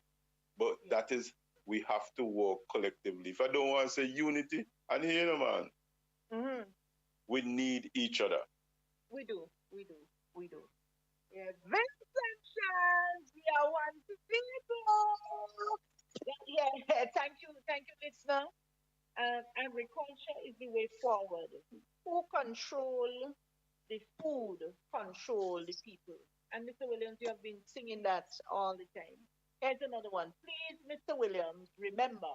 but that is, we have to work collectively. If I don't want to say unity, and you know, man, Mm-hmm. we need each other. We do. Yeah, Vincent, we are one people. Yeah, thank you, listener. Agriculture is the way forward. Who control the food, control the people. And Mr. Williams, you have been singing that all the time. Here's another one. Please, Mr. Williams, remember,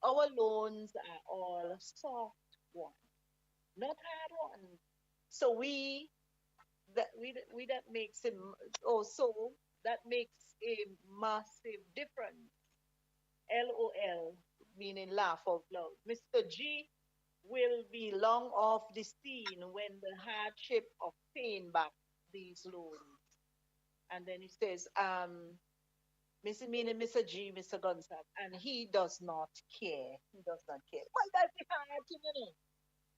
our loans are all soft ones, not hard ones. So that makes him also that makes a massive difference. LOL, meaning laugh out loud. Mr. G will be long off the scene when the hardship of paying back these loans. And then he says, Mr. Meaning Mr. G, Mr. Gonzalez, and he does not care. He does not care. Well, that's the hard thing, you know.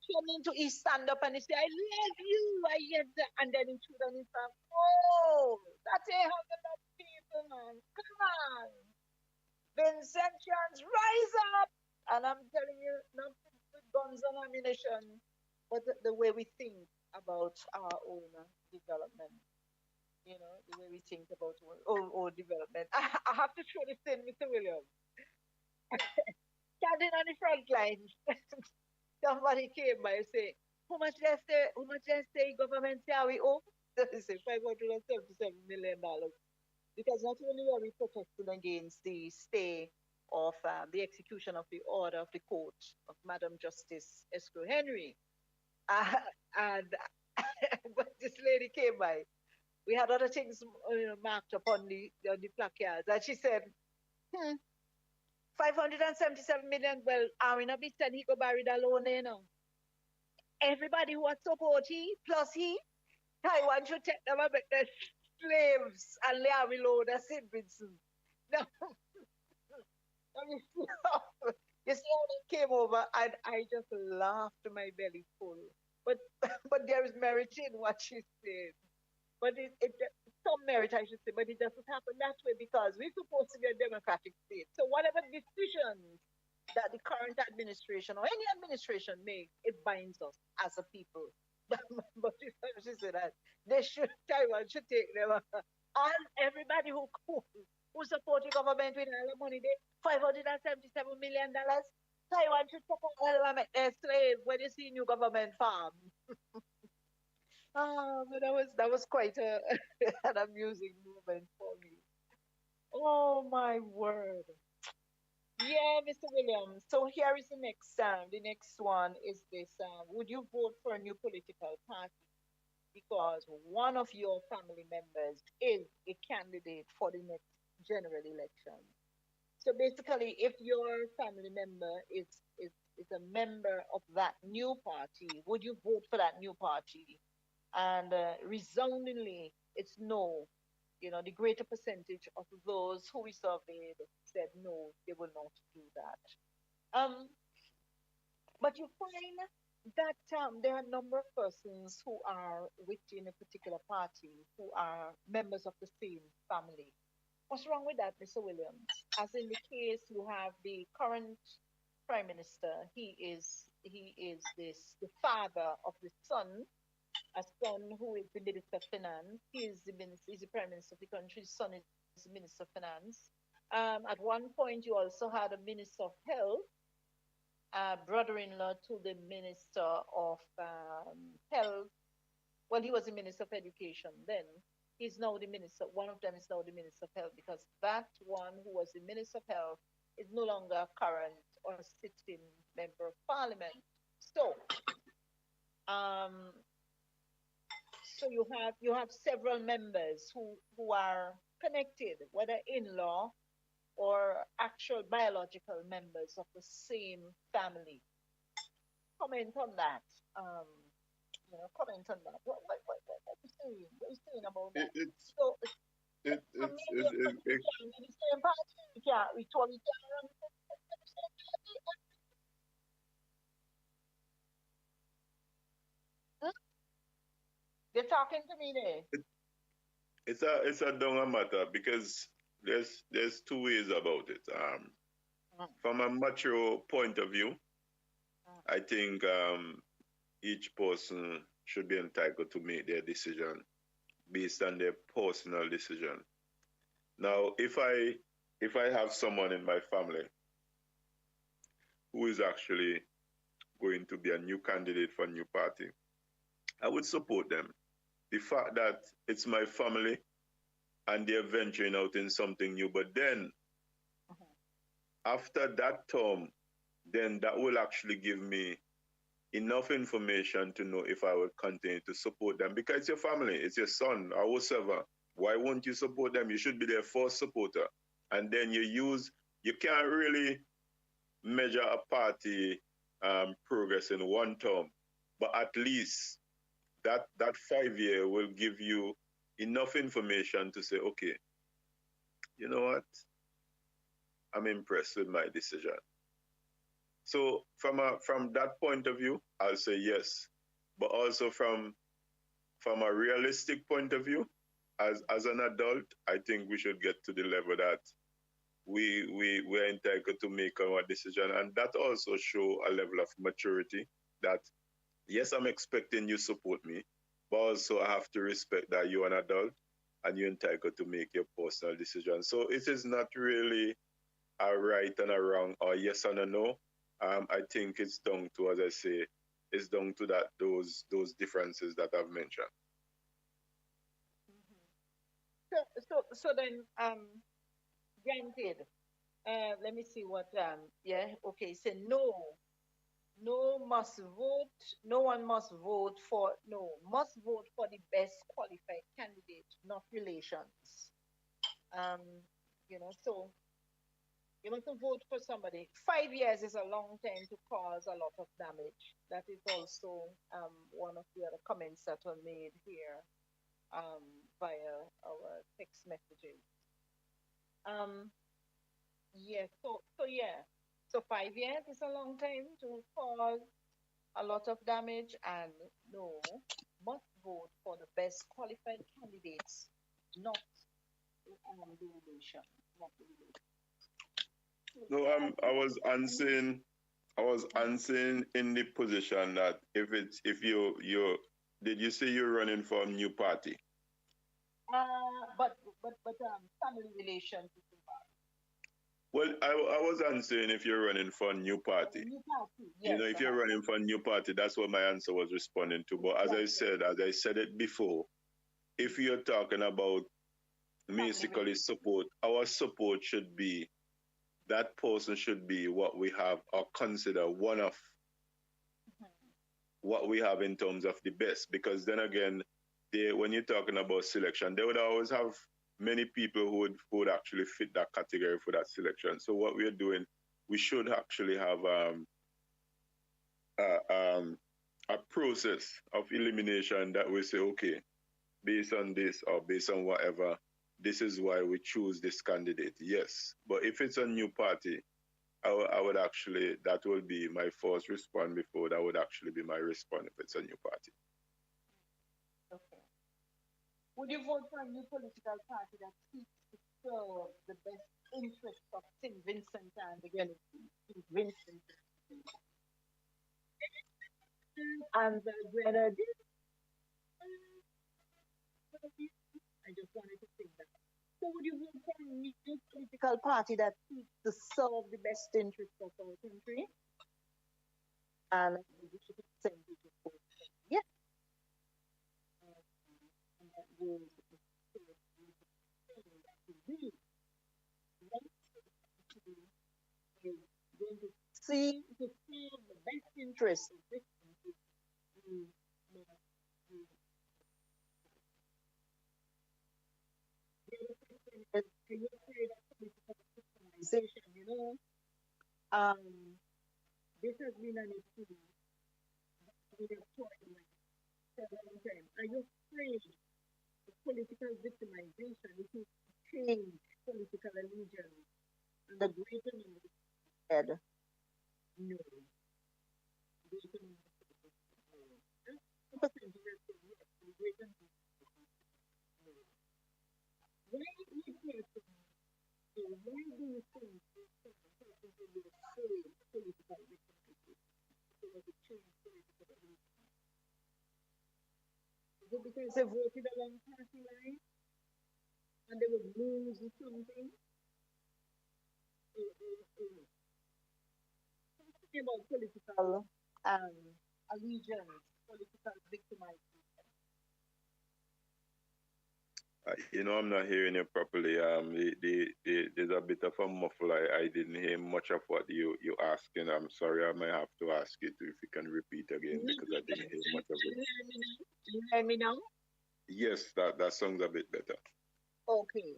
Turn into he stand up and he say, I love you, I get that. And then he shoot on his back. Oh, that's a hundred of people, man. Come on. Vincentians, rise up. And I'm telling you, not with guns and ammunition, but the way we think about our own development. You know, the way we think about our development. I have to throw this in, Mr. Williams. Standing on the front lines. Somebody came by and say, how much they say government say we owe? They say $577 million. Because not only are we protesting against the stay of the execution of the order of the court of Madam Justice Esco Henry, and but this lady came by. We had other things marked up on the placards, and she said, 577 million. Well, I mean, a bit and he go buried alone, you know. Everybody who was support he, plus he, Taiwan should take them and make them slaves and lay our load as St. Vincent. No. You see how they came over and I just laughed to my belly full. But but there is merit in what she said. But some merit, I should say, but it doesn't happen that way because we're supposed to be a democratic state. So whatever decisions that the current administration or any administration makes, it binds us as a people. But she said that Taiwan should take them. And everybody who support the government with all the money, they $577 million. Taiwan should take all and make their slaves when you see new government farm. But that was quite an amusing moment for me. Oh my word. Yeah, Mr. Williams. So here is the next the next one is this would you vote for a new political party because one of your family members is a candidate for the next general election? So basically, if your family member is a member of that new party, would you vote for that new party? And resoundingly, it's no. You know, the greater percentage of those who we surveyed said no, they will not do that. But you find that there are a number of persons who are within a particular party who are members of the same family. What's wrong with that, Mr. Williams? As in the case, you have the current prime minister. He is the father of the son, a son who is the Minister of Finance. He's the Prime Minister of the country. His son is the Minister of Finance. At one point, you also had a Minister of Health, brother-in-law to the Minister of Health. Well, he was the Minister of Education then. He's now the Minister. One of them is now the Minister of Health because that one who was the Minister of Health is no longer a current or sitting member of Parliament. So you have several members who are connected, whether in law or actual biological members of the same family. Comment on that. Um, comment on that. What you saying? What you saying about It, that? it's So, it, so it's maybe we it, can't be the same party. We totally can't run the same party. Hmm? They're talking to me there. it's a down matter because there's two ways about it. Mm, From a mature point of view, mm, I think each person should be entitled to make their decision based on their personal decision. Now, if I have someone in my family who is actually going to be a new candidate for a new party, I would support them. The fact that it's my family and they're venturing out in something new, but then mhm, after that term, then that will actually give me enough information to know if I will continue to support them because it's your family, it's your son or whatever. Why won't you support them? You should be their first supporter. And then you can't really measure a party progress in one term, but at least that 5 year will give you enough information to say, okay, you know what? I'm impressed with my decision. So from that point of view, I'll say yes. But also from a realistic point of view, as an adult, I think we should get to the level that we're entitled to make our decision. And that also show a level of maturity that yes, I'm expecting you support me, but also I have to respect that you're an adult and you're entitled to make your personal decision. So it is not really a right and a wrong or yes and a no. I think it's down to, as I say, it's down to that those differences that I've mentioned. mhm. So then, granted, let me see what, yeah, okay, so no must vote, no one must vote for, no, must vote for the best qualified candidate, not relations. Um, so you want to vote for somebody. 5 years is a long time to cause a lot of damage. That is also one of the other comments that were made here um, via our text messages. Um, yeah, so yeah. So 5 years is a long time to cause a lot of damage, and no, must vote for the best qualified candidates, not the relation, not the relation. No, I was answering in the position that if you did you say you're running for a new party? But family relations is involved. Well, I was answering if you're running for a new party. New party, You know, yes, if you're running for a new party, that's what my answer was responding to. But exactly. as I said it before, if you're talking about Family basically relations. support, our support should be that person should be what we have or consider one of Mhm. what we have in terms of the best. Because then again, when you're talking about selection, they would always have many people who would actually fit that category for that selection. So what we're doing, we should actually have a, a process of elimination that we say, okay, based on this or based on whatever, this is why we choose this candidate. Yes, but if it's a new party, I would actually, that will be my first response before that would actually be my response if it's a new party. Okay. Would you vote for a new political party that seeks to serve the best interests of St. Vincent and the Grenadines? St. Vincent and the Grenadines. I just wanted to say that. So would you vote for a new political party that seeks to serve the best interests of our country? And we should send you to vote. Yes. And that will going to see to serve the best interests of this country. Mm, mm, mm. The other question is, can you say that political system victimization, um, this has been an issue that we have talked about for a long time. Are you afraid of political victimization? It is to change political allegiance. And the greater number said no. Greater number said no. And the percentage said yes. The greater number said no. Why do you think, why do you think this person will be afraid of political victimization? They want to change political allegiance. Is it because they voted along party lines and they would lose something? Talking about political allegiance, political victimization. I'm not hearing you properly. There's a bit of a muffle. I didn't hear much of what you asking. I'm sorry. I might have to ask you if you can repeat again because I didn't hear much of it. Do you hear me now? Yes, that sounds a bit better. Okay.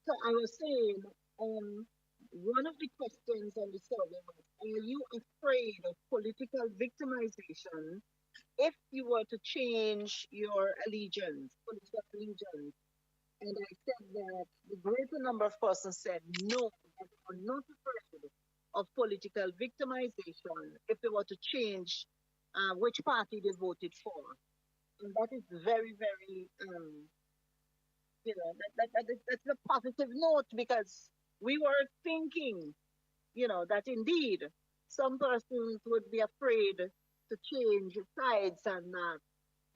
So I was saying, one of the questions on the survey was, are you afraid of political victimization if you were to change your allegiance, political allegiance? And I said that the greater number of persons said no, that they were not afraid of political victimization if they were to change which party they voted for. And that is very, very, that's a positive note because we were thinking, that indeed some persons would be afraid to change sides and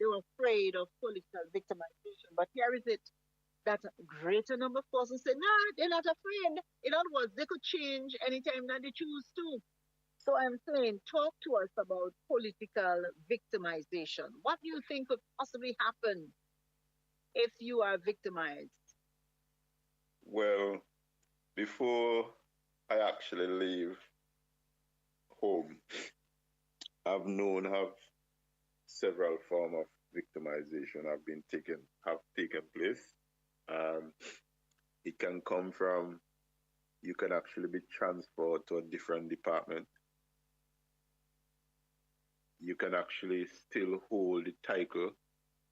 they were afraid of political victimization. But here is it that a greater number of persons said, no, they're not afraid. In other words, they could change anytime that they choose to. So I'm saying, talk to us about political victimization. What do you think could possibly happen if you are victimized? Well, before I actually leave home, I've known have several forms of victimization have taken place. It can come from you can actually be transferred to a different department. You can actually still hold the title,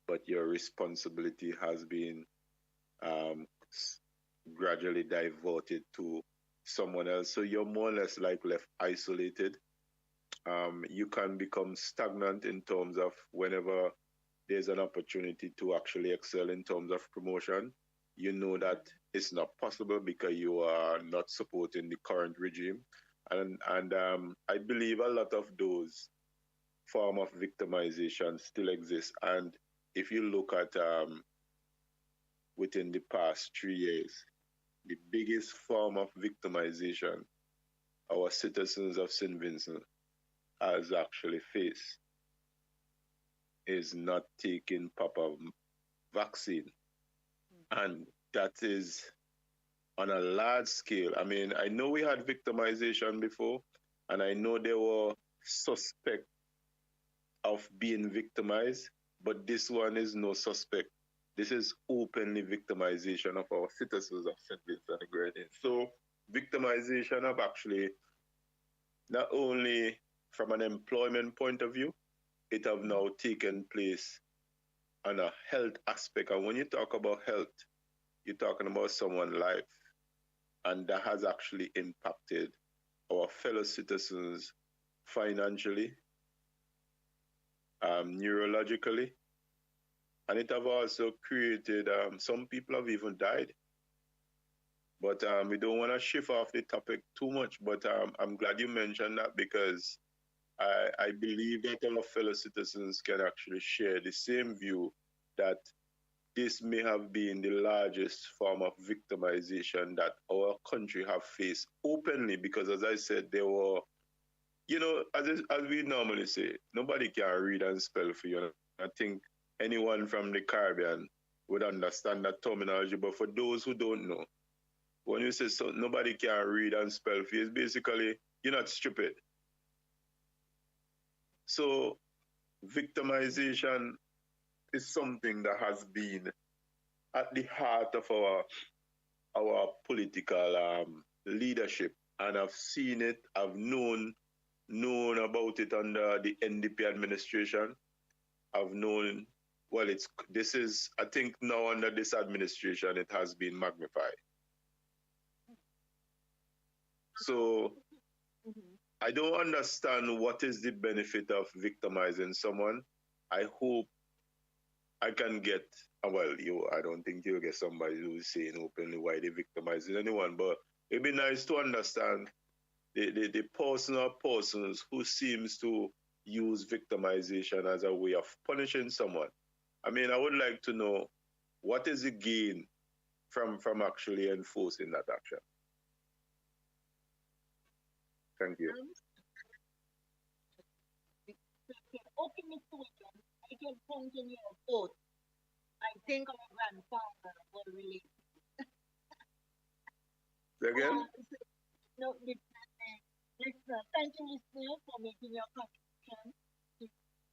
but your responsibility has been gradually diverted to someone else. So you're more or less like left isolated. You can become stagnant in terms of whenever there's an opportunity to actually excel in terms of promotion, you know that it's not possible because you are not supporting the current regime. And I believe a lot of those form of victimization still exist. And if you look at within the past 3 years, the biggest form of victimization our citizens of St. Vincent has actually faced is not taking proper vaccine. And that is on a large scale. I mean, I know we had victimization before, and I know there were suspect of being victimized, but this one is no suspect. This is openly victimization of our citizens of St. Vincent and Grenadine. So victimization of actually not only from an employment point of view, it have now taken place on a health aspect. And when you talk about health, you're talking about someone's life. And that has actually impacted our fellow citizens financially, neurologically, and it have also created, some people have even died. But we don't want to shift off the topic too much, but I'm glad you mentioned that because I believe that our fellow citizens can actually share the same view that this may have been the largest form of victimization that our country have faced openly because, as I said, there were, as we normally say, nobody can read and spell for you. I think anyone from the Caribbean would understand that terminology, but for those who don't know, when you say so, nobody can read and spell for you, it's basically, you're not stupid. So victimization is something that has been at the heart of our political leadership, and I've seen it. I've known about it under the NDP administration. I've known. Well, this is, I think now under this administration it has been magnified. So I don't understand what is the benefit of victimizing someone. I hope I can get, well, I don't think you'll get somebody who's saying openly why they victimizing anyone, but it'd be nice to understand the person or persons who seems to use victimization as a way of punishing someone. I mean, I would like to know what is the gain from actually enforcing that action. Thank you. Okay, Mr. Williams, I can continue your vote. I think our grandfather will relate. Again? No, listener, thank you, listener, for making your contribution. The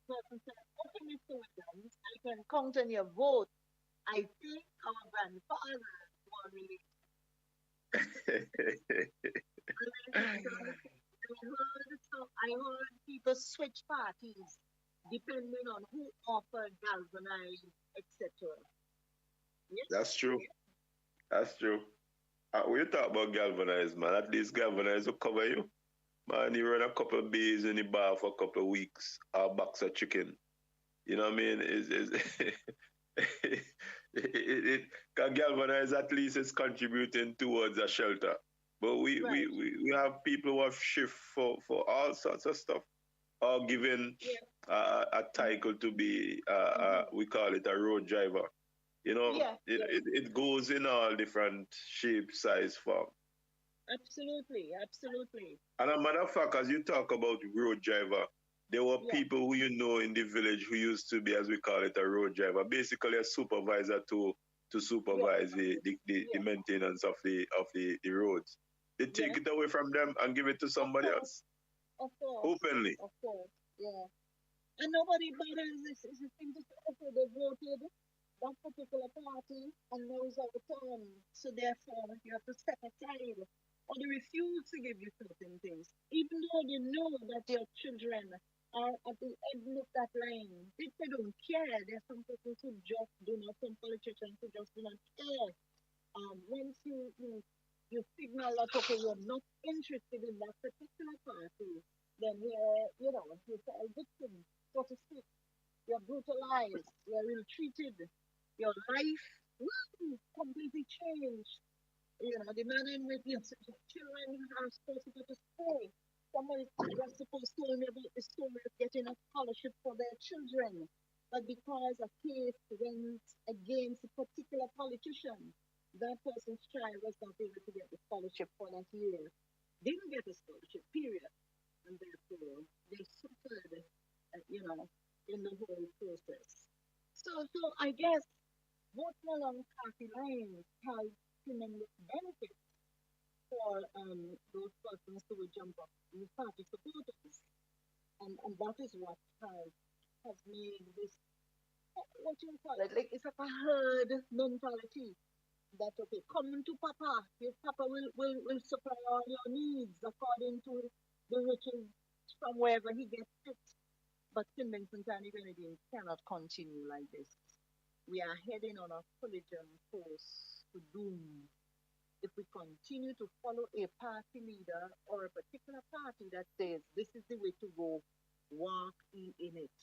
person said, okay, Mr. Williams, I can count on your vote. I think our grandfather will relate. I heard people switch parties depending on who offered galvanized, etc. Yes? That's true. That's true. When you talk about galvanized, man, at least galvanized will cover you. Man, you run a couple of days in the bar for a couple of weeks, a box of chicken. You know what I mean? Galvanized at least is contributing towards a shelter. But we have people who have shift for all sorts of stuff, or given a title to be, we call it a road driver. You know, it goes in all different shape, size, form. Absolutely, absolutely. And a matter of fact, as you talk about road driver, there were people who you know in the village who used to be, as we call it, a road driver, basically a supervisor to supervise the maintenance of the roads. They take it away from them and give it to somebody else. Of course. Openly. Of course, yeah. And nobody bothers this. It's a thing to say, okay, they voted that particular party and now it's our turn. So therefore, you have to step aside. Or they refuse to give you certain things. Even though you know that your children are at the end of that line. If they don't care, there are some people who just do not, some politicians who just do not care. Once you signal that, okay, you're not interested in that particular party, then you're a victim, so to speak. You're brutalized, you're ill-treated, your life completely changed. You know, the man in with your children are supposed to go to school. Somebody was supposed to tell me about the story of getting a scholarship for their children. But because a case went against a particular politician, that person's child was not able to get the scholarship for that year. Didn't get a scholarship, period. And therefore, they suffered, in the whole process. So I guess voting along party lines has tremendous benefits for those persons who will jump up in party supporters. And that is what has made this, what you call it, like it's like a herd mentality. That, okay, come to Papa, your Papa will supply all your needs according to the riches from wherever he gets it. But St. Vincent and the Grenadines cannot continue like this. We are heading on a collision course to doom. If we continue to follow a party leader or a particular party that says this is the way to go, walk in it.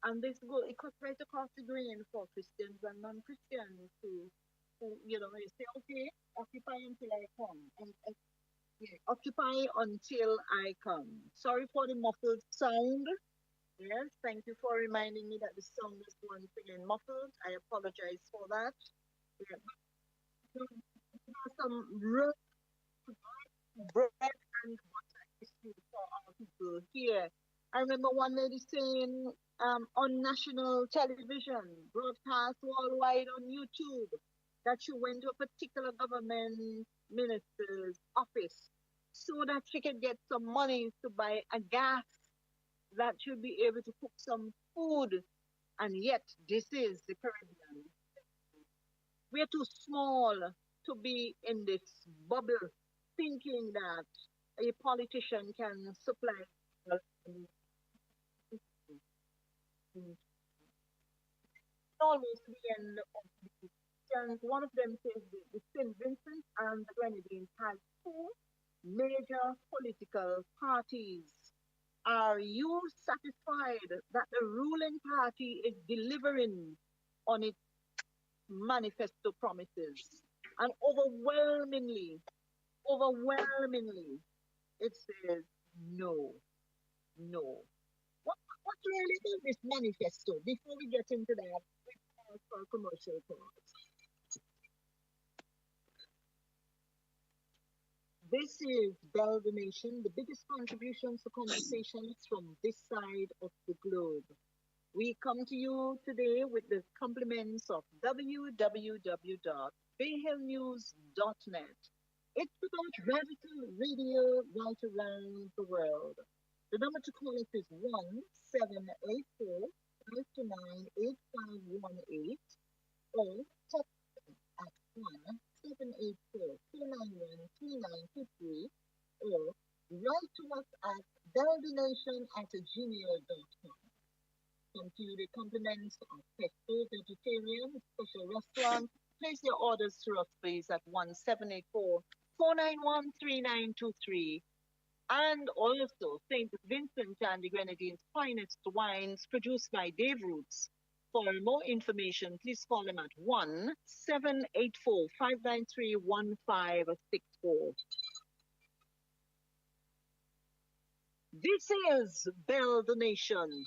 And it cuts right across the grain for Christians and non-Christians who you say, okay, occupy until I come. And occupy until I come. Sorry for the muffled sound. Yes, thank you for reminding me that the sound is once again muffled. I apologize for that. Some bread and butter issue for our people here. I remember one lady saying on national television, broadcast worldwide on YouTube, that she went to a particular government minister's office so that she could get some money to buy a gas that she'll be able to cook some food. And yet, this is the Caribbean. We're too small to be in this bubble thinking that a politician can supply almost the end of the questions. One of them says the St. Vincent and the Grenadines has two major political parties. Are you satisfied that the ruling party is delivering on its manifesto promises? And overwhelmingly, it says no, no. What really is this manifesto? Before we get into that, we pause for a commercial pause. This is BELLD Nation, the biggest contributions to conversations from this side of the globe. We come to you today with the compliments of www.bayhillnews.net. It's about radical radio right around the world. The number to call us is 1-784-529-8518 or text at 1-784-491-3923 or write to us at belldonation@gmail.com. Come to you the compliments of Pesto Vegetarian Special Restaurant. Place your orders through us, please, at 1-784-491-3923. And also St. Vincent and the Grenadines' finest wines produced by Dave Roots. For more information, please call them at 1-784-593-1564. This is BELLD Nation.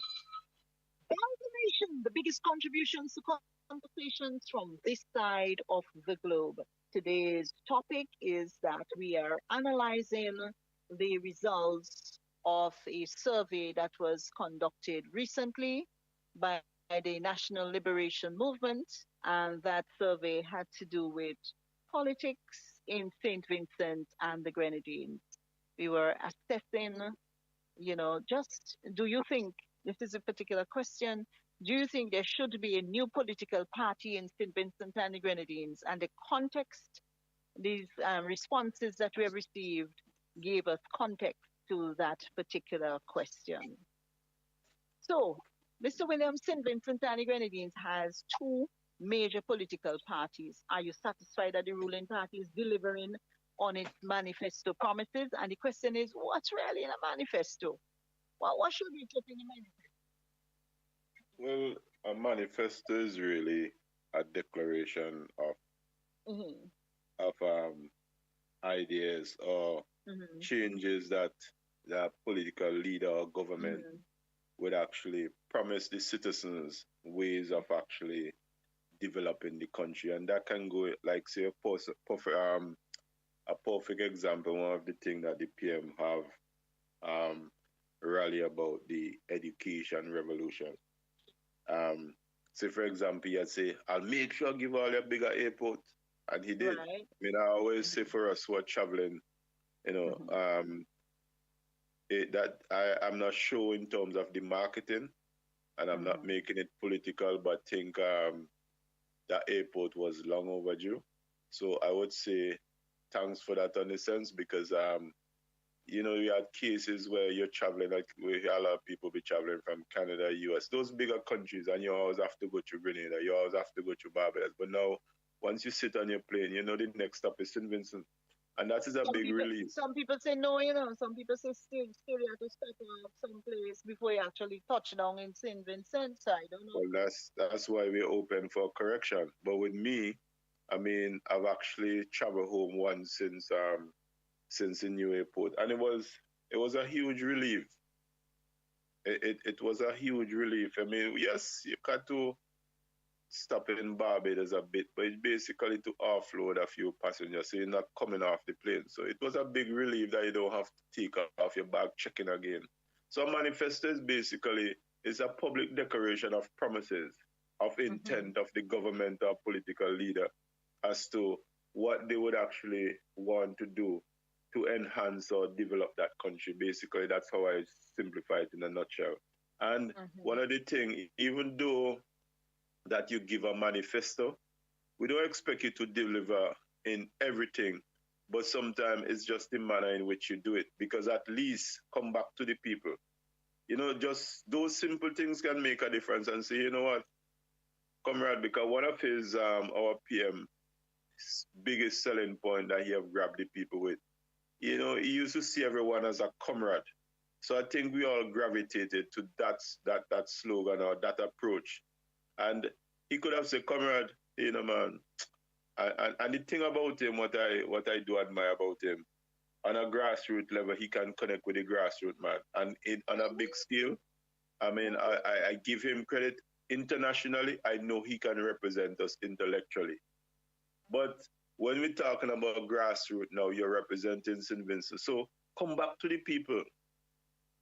BELLD Nation, the biggest contributions to conversations from this side of the globe. Today's topic is that we are analyzing the results of a survey that was conducted recently by the National Liberation Movement, and that survey had to do with politics in St. Vincent and the Grenadines. We were assessing, just do you think, this is a particular question, do you think there should be a new political party in St. Vincent and the Grenadines? And the context, these responses that we have received gave us context to that particular question. So, Mr. Williams, St. Vincent and the Grenadines has two major political parties. Are you satisfied that the ruling party is delivering on its manifesto promises? And the question is, what's really in a manifesto? What should we put in a manifesto? Well, a manifesto is really a declaration of ideas or changes that the political leader or government would actually promise the citizens ways of actually developing the country. And that can go, like, say, a perfect example, one of the things that the PM have rally about the education revolution. Say, for example, you'd say, I'll make sure I give all a bigger airport. And he did. Right. I mean, I always say for us who are traveling, I'm not sure in terms of the marketing, and I'm not making it political, but think that airport was long overdue. So I would say thanks for that in a sense, because we had cases where you're traveling, like we hear a lot of people be traveling from Canada, US, those bigger countries, and you always have to go to Grenada, you always have to go to Barbados. But now, once you sit on your plane, the next stop is St. Vincent. And that is a big relief. Some people say no, some people say still you have to step off someplace before you actually touch down in St. Vincent. So I don't know. Well, that's why we're open for correction. But with me, I mean, I've actually traveled home once since the new airport, and it was a huge relief. It was a huge relief. I mean, yes, you got to stop in Barbados a bit, but it's basically to offload a few passengers, so you're not coming off the plane. So it was a big relief that you don't have to take off your bag, check-in again. So a manifesto is a public declaration of promises, of intent of the government or political leader as to what they would actually want to do to enhance or develop that country. Basically, that's how I simplify it in a nutshell. And one of the things, even though that you give a manifesto, we don't expect you to deliver in everything but sometimes it's just the manner in which you do it, because at least come back to the people. You know, just those simple things can make a difference, and say, you know what, comrade, because one of his, our PM, biggest selling point that he have grabbed the people with, you know, he used to see everyone as a comrade. So I think we all gravitated to that slogan or that approach. And he could have said, comrade, you know, man. And the thing about him, what I do admire about him, on a grassroots level, he can connect with the grassroots, man. And on a big scale, I mean, I give him credit. Internationally, I know he can represent us intellectually. But when we're talking about grassroots now, you're representing St. Vincent. So come back to the people.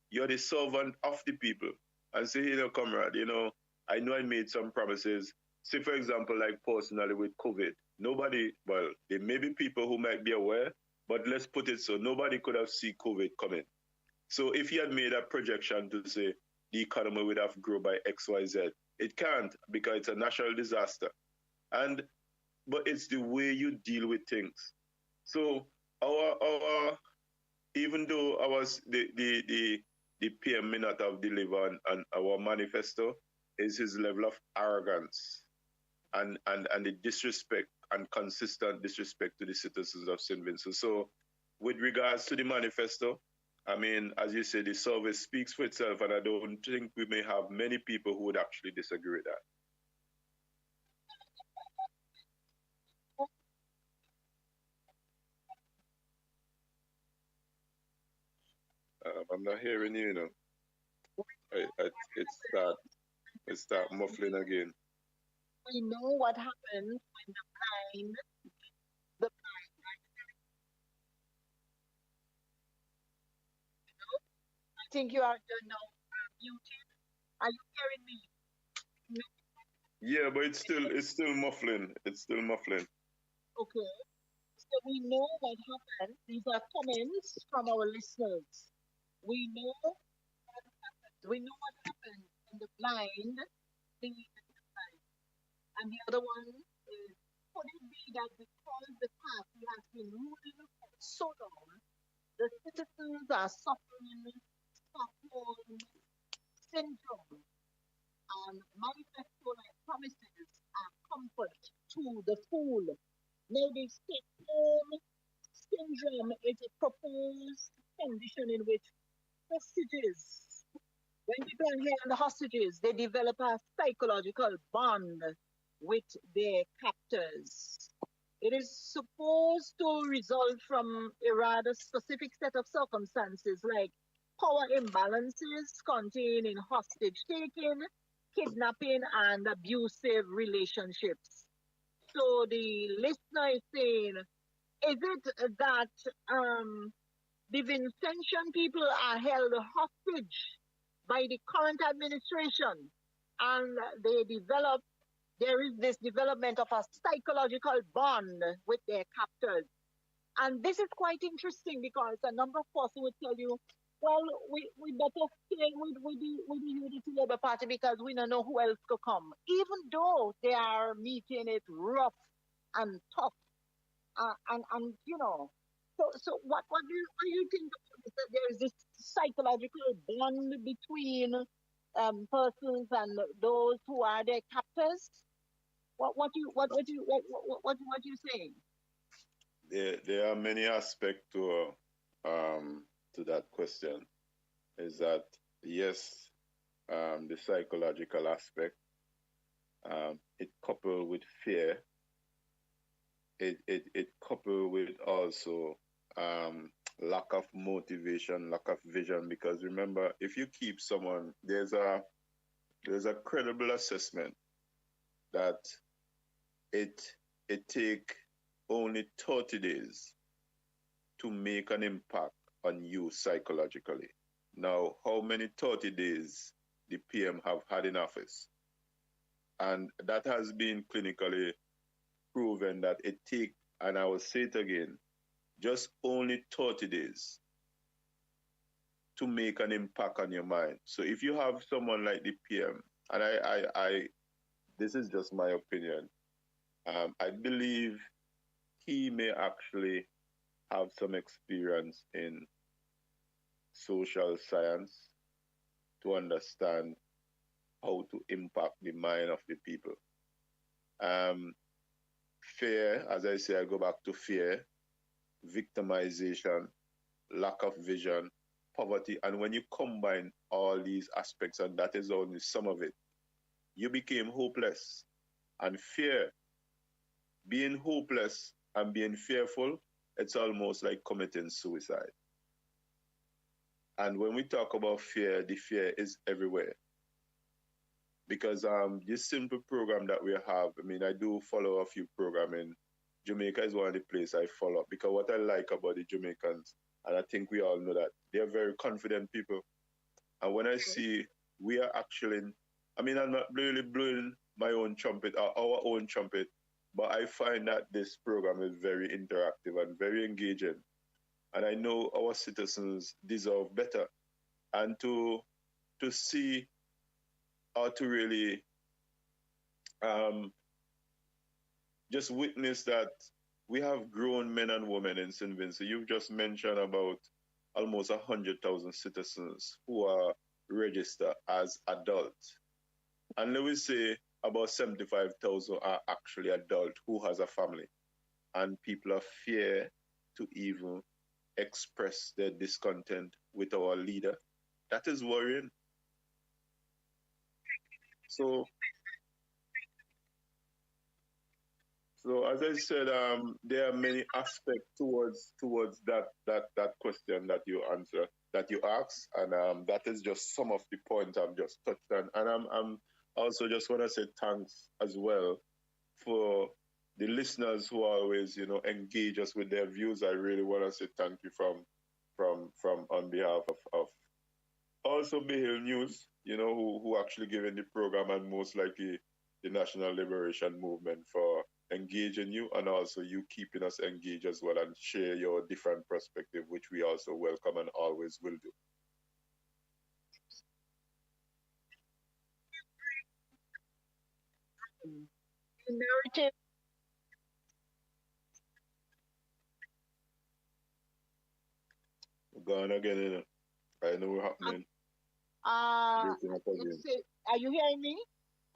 You're the servant of the people. And say, you know, comrade, you know, I know I made some promises. Say, for example, like personally with COVID, nobody, well, there may be people who might be aware, but let's put it so, nobody could have seen COVID coming. So if you had made a projection to say the economy would have grown by X, Y, Z, it can't, because it's a national disaster. But it's the way you deal with things. So our even though the PM may not have delivered on our manifesto, is his level of arrogance and the disrespect and consistent disrespect to the citizens of St. Vincent. So with regards to the manifesto, I mean, as you say, the service speaks for itself, and I don't think we may have many people who would actually disagree with that. I'm not hearing you, you know. It start muffling again. We know what happens when the blind, I think you're now muted. Are you hearing me? Yeah, but it's still muffling. It's still muffling. Okay. So we know what happened. These are comments from our listeners. We know what happened. We know what happened when the blind lead the blind. And the other one is, could it be that because the party has been ruling for so long, the citizens are suffering Stockholm syndrome, and manifesto like promises are comfort to the fool. Now the Stockholm syndrome is a proposed condition in which hostages, when people are held hostages, they develop a psychological bond with their captors. It is supposed to result from a rather specific set of circumstances like power imbalances contained in hostage taking, kidnapping, and abusive relationships. So the listener is saying, is it that the Vincentian people are held hostage by the current administration, and there is this development of a psychological bond with their captors? And this is quite interesting, because a number of persons would tell you, well, we better stay with the Unity Labour Party because we don't know who else could come, even though they are meeting it rough and tough. And you know, so what do you think about this, that there is this psychological bond between persons and those who are their captors? What you saying? There are many aspects to that question. Is that yes, the psychological aspect, it coupled with fear, it coupled with also lack of motivation, lack of vision. Because remember, if you keep someone, there's a credible assessment that it take only 30 days to make an impact on you psychologically. Now, how many 30 days the PM have had in office? And that has been clinically proven that it takes, and I will say it again, just only 30 days to make an impact on your mind. So if you have someone like the PM, and I this is just my opinion, I believe he may actually have some experience in social science to understand how to impact the mind of the people. Um, Fear, as I say, I go back to fear, victimization, lack of vision, poverty. And when you combine all these aspects, and that is only some of it, you became hopeless. And fear, being hopeless and being fearful, it's almost like committing suicide. And when we talk about fear, the fear is everywhere. Because this simple program that we have, I mean, I do follow a few programs in Jamaica is one of the places I follow because what I like about the Jamaicans, and I think we all know that, they're very confident people. And when I see we are actually, I mean, I'm not really blowing my own trumpet or our own trumpet, but I find that this program is very interactive and very engaging. And I know our citizens deserve better. And to see or to really just witness that we have grown men and women in St. Vincent. You've just mentioned about almost 100,000 citizens who are registered as adults. And let me say about 75,000 are actually adults who has a family. And people are fear to even express their discontent with our leader. That is worrying. So as I said, there are many aspects towards that question that you answer that you asked, and that is just some of the points I've just touched on. And I'm also just want to say thanks as well for the listeners who always engage us with their views. I really want to say thank you from on behalf of also Behil News, who actually given the program and most likely the National Liberation Movement for engaging you and also you keeping us engaged as well and share your different perspective, which we also welcome and always will do. Narrative. Gone again, I know what's happening. Breaking up again. Are you hearing me?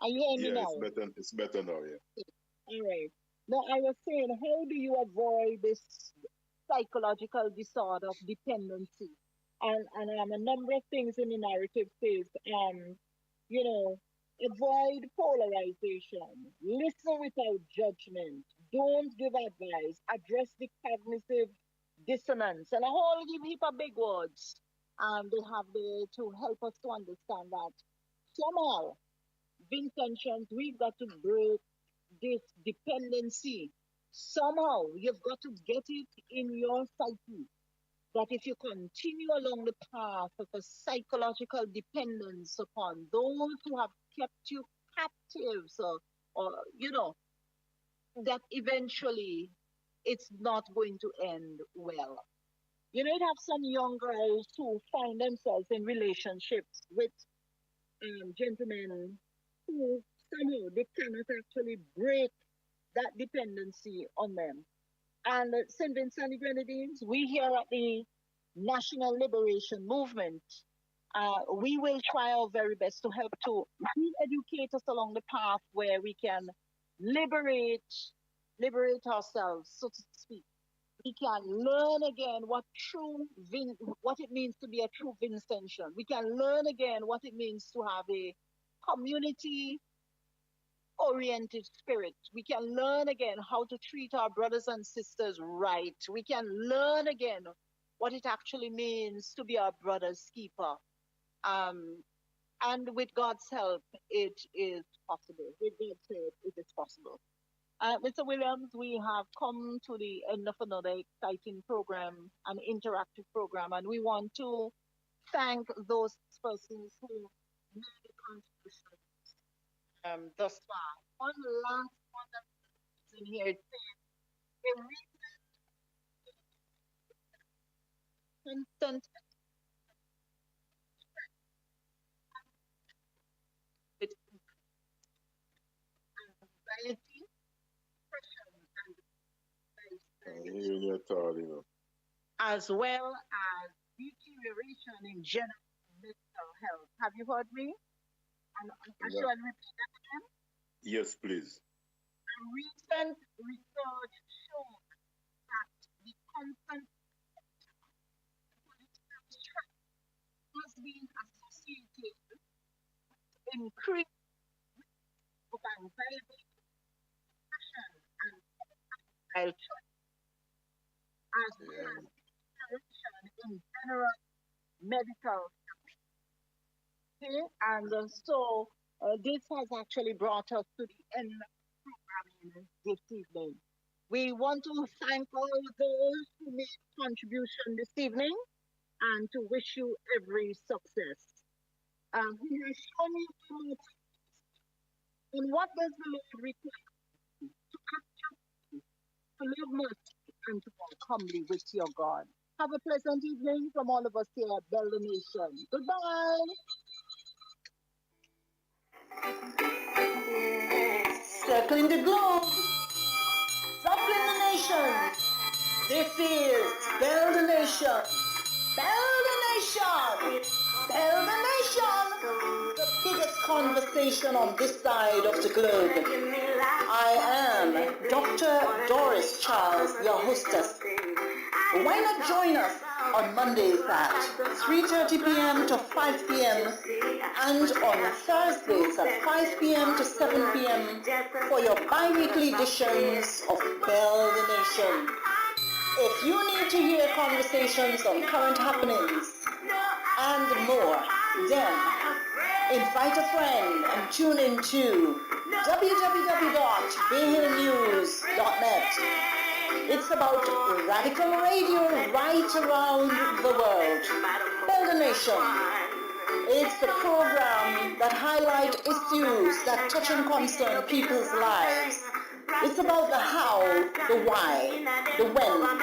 Are you hearing me Yeah, now? it's better now, yeah. All right. Now, I was saying, how do you avoid this psychological disorder of dependency? And a number of things in the narrative says, you know, avoid polarization, listen without judgment, don't give advice, address the cognitive dissonance, and a whole heap of big words. They have there to help us to understand that somehow, Vincentians, we've got to break this dependency. Somehow, you've got to get it in your psyche that if you continue along the path of a psychological dependence upon those who have kept you captive, or that eventually it's not going to end well. You have some young girls who find themselves in relationships with gentlemen who somehow they cannot actually break that dependency on them. And St. Vincent and the Grenadines, we here at the National Liberation Movement, we will try our very best to help to educate us along the path where we can liberate liberate ourselves, so to speak. We can learn again what it means to be a true Vincentian. We can learn again what it means to have a community oriented spirit. We can learn again how to treat our brothers and sisters right. We can learn again what it actually means to be our brother's keeper. Um, and with God's help, it is possible. With God's help, it is possible. Mr. Williams, we have come to the end of another exciting program, an interactive program, and we want to thank those persons who made the contribution thus far. One last one that's in here, it says, a constant with anxiety, depression, and I'm hearing your thought. as well as deterioration in general mental health. Have you heard me? And shall I repeat that again? Yes, please. A recent research showed that the constant political stress has been associated with increased of anxiety, depression, and suicidal threats, as well as deterioration in general medical care. And so this has actually brought us to the end of the programming this evening. We want to thank all those who made contribution this evening and to wish you every success. He has shown you and what does the Lord require? To act justly, to live mercy, and to walk humbly with your God. Have a pleasant evening from all of us here at Bell the Nation. Goodbye. Circling the globe, suppling the nation. This is Bell the Nation. Bell the Nation. Bell the Nation. The biggest conversation on this side of the globe. I am Dr. Doris Charles, your hostess. Why not join us on Mondays at 3:30 p.m. to 5 p.m. and on Thursdays at 5 p.m. to 7 p.m. for your bi-weekly editions of Bell the Nation. If you need to hear conversations on current happenings and more, then invite a friend and tune in to www.bayhillnews.net. It's about radical radio right around the world. Bell the Nation. It's the program that highlights issues that touch and concern people's lives. It's about the how, the why, the when,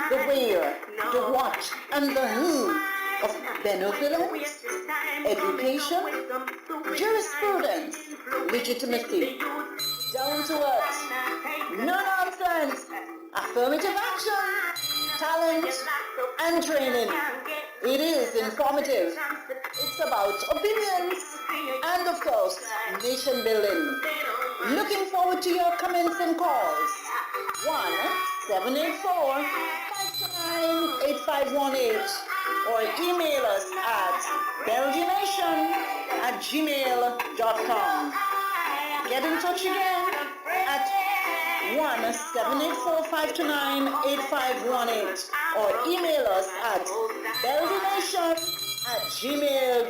the where, the what, and the who of benevolence, education, jurisprudence, legitimacy, down to earth, no nonsense, affirmative action, talent, and training. It is informative. It's about opinions and, of course, nation building. Looking forward to your comments and calls. 1-784-529-8518 or email us at belgianation@gmail.com. Get in touch again at 1-784-529-8518 or email us at belgianation@gmail.com.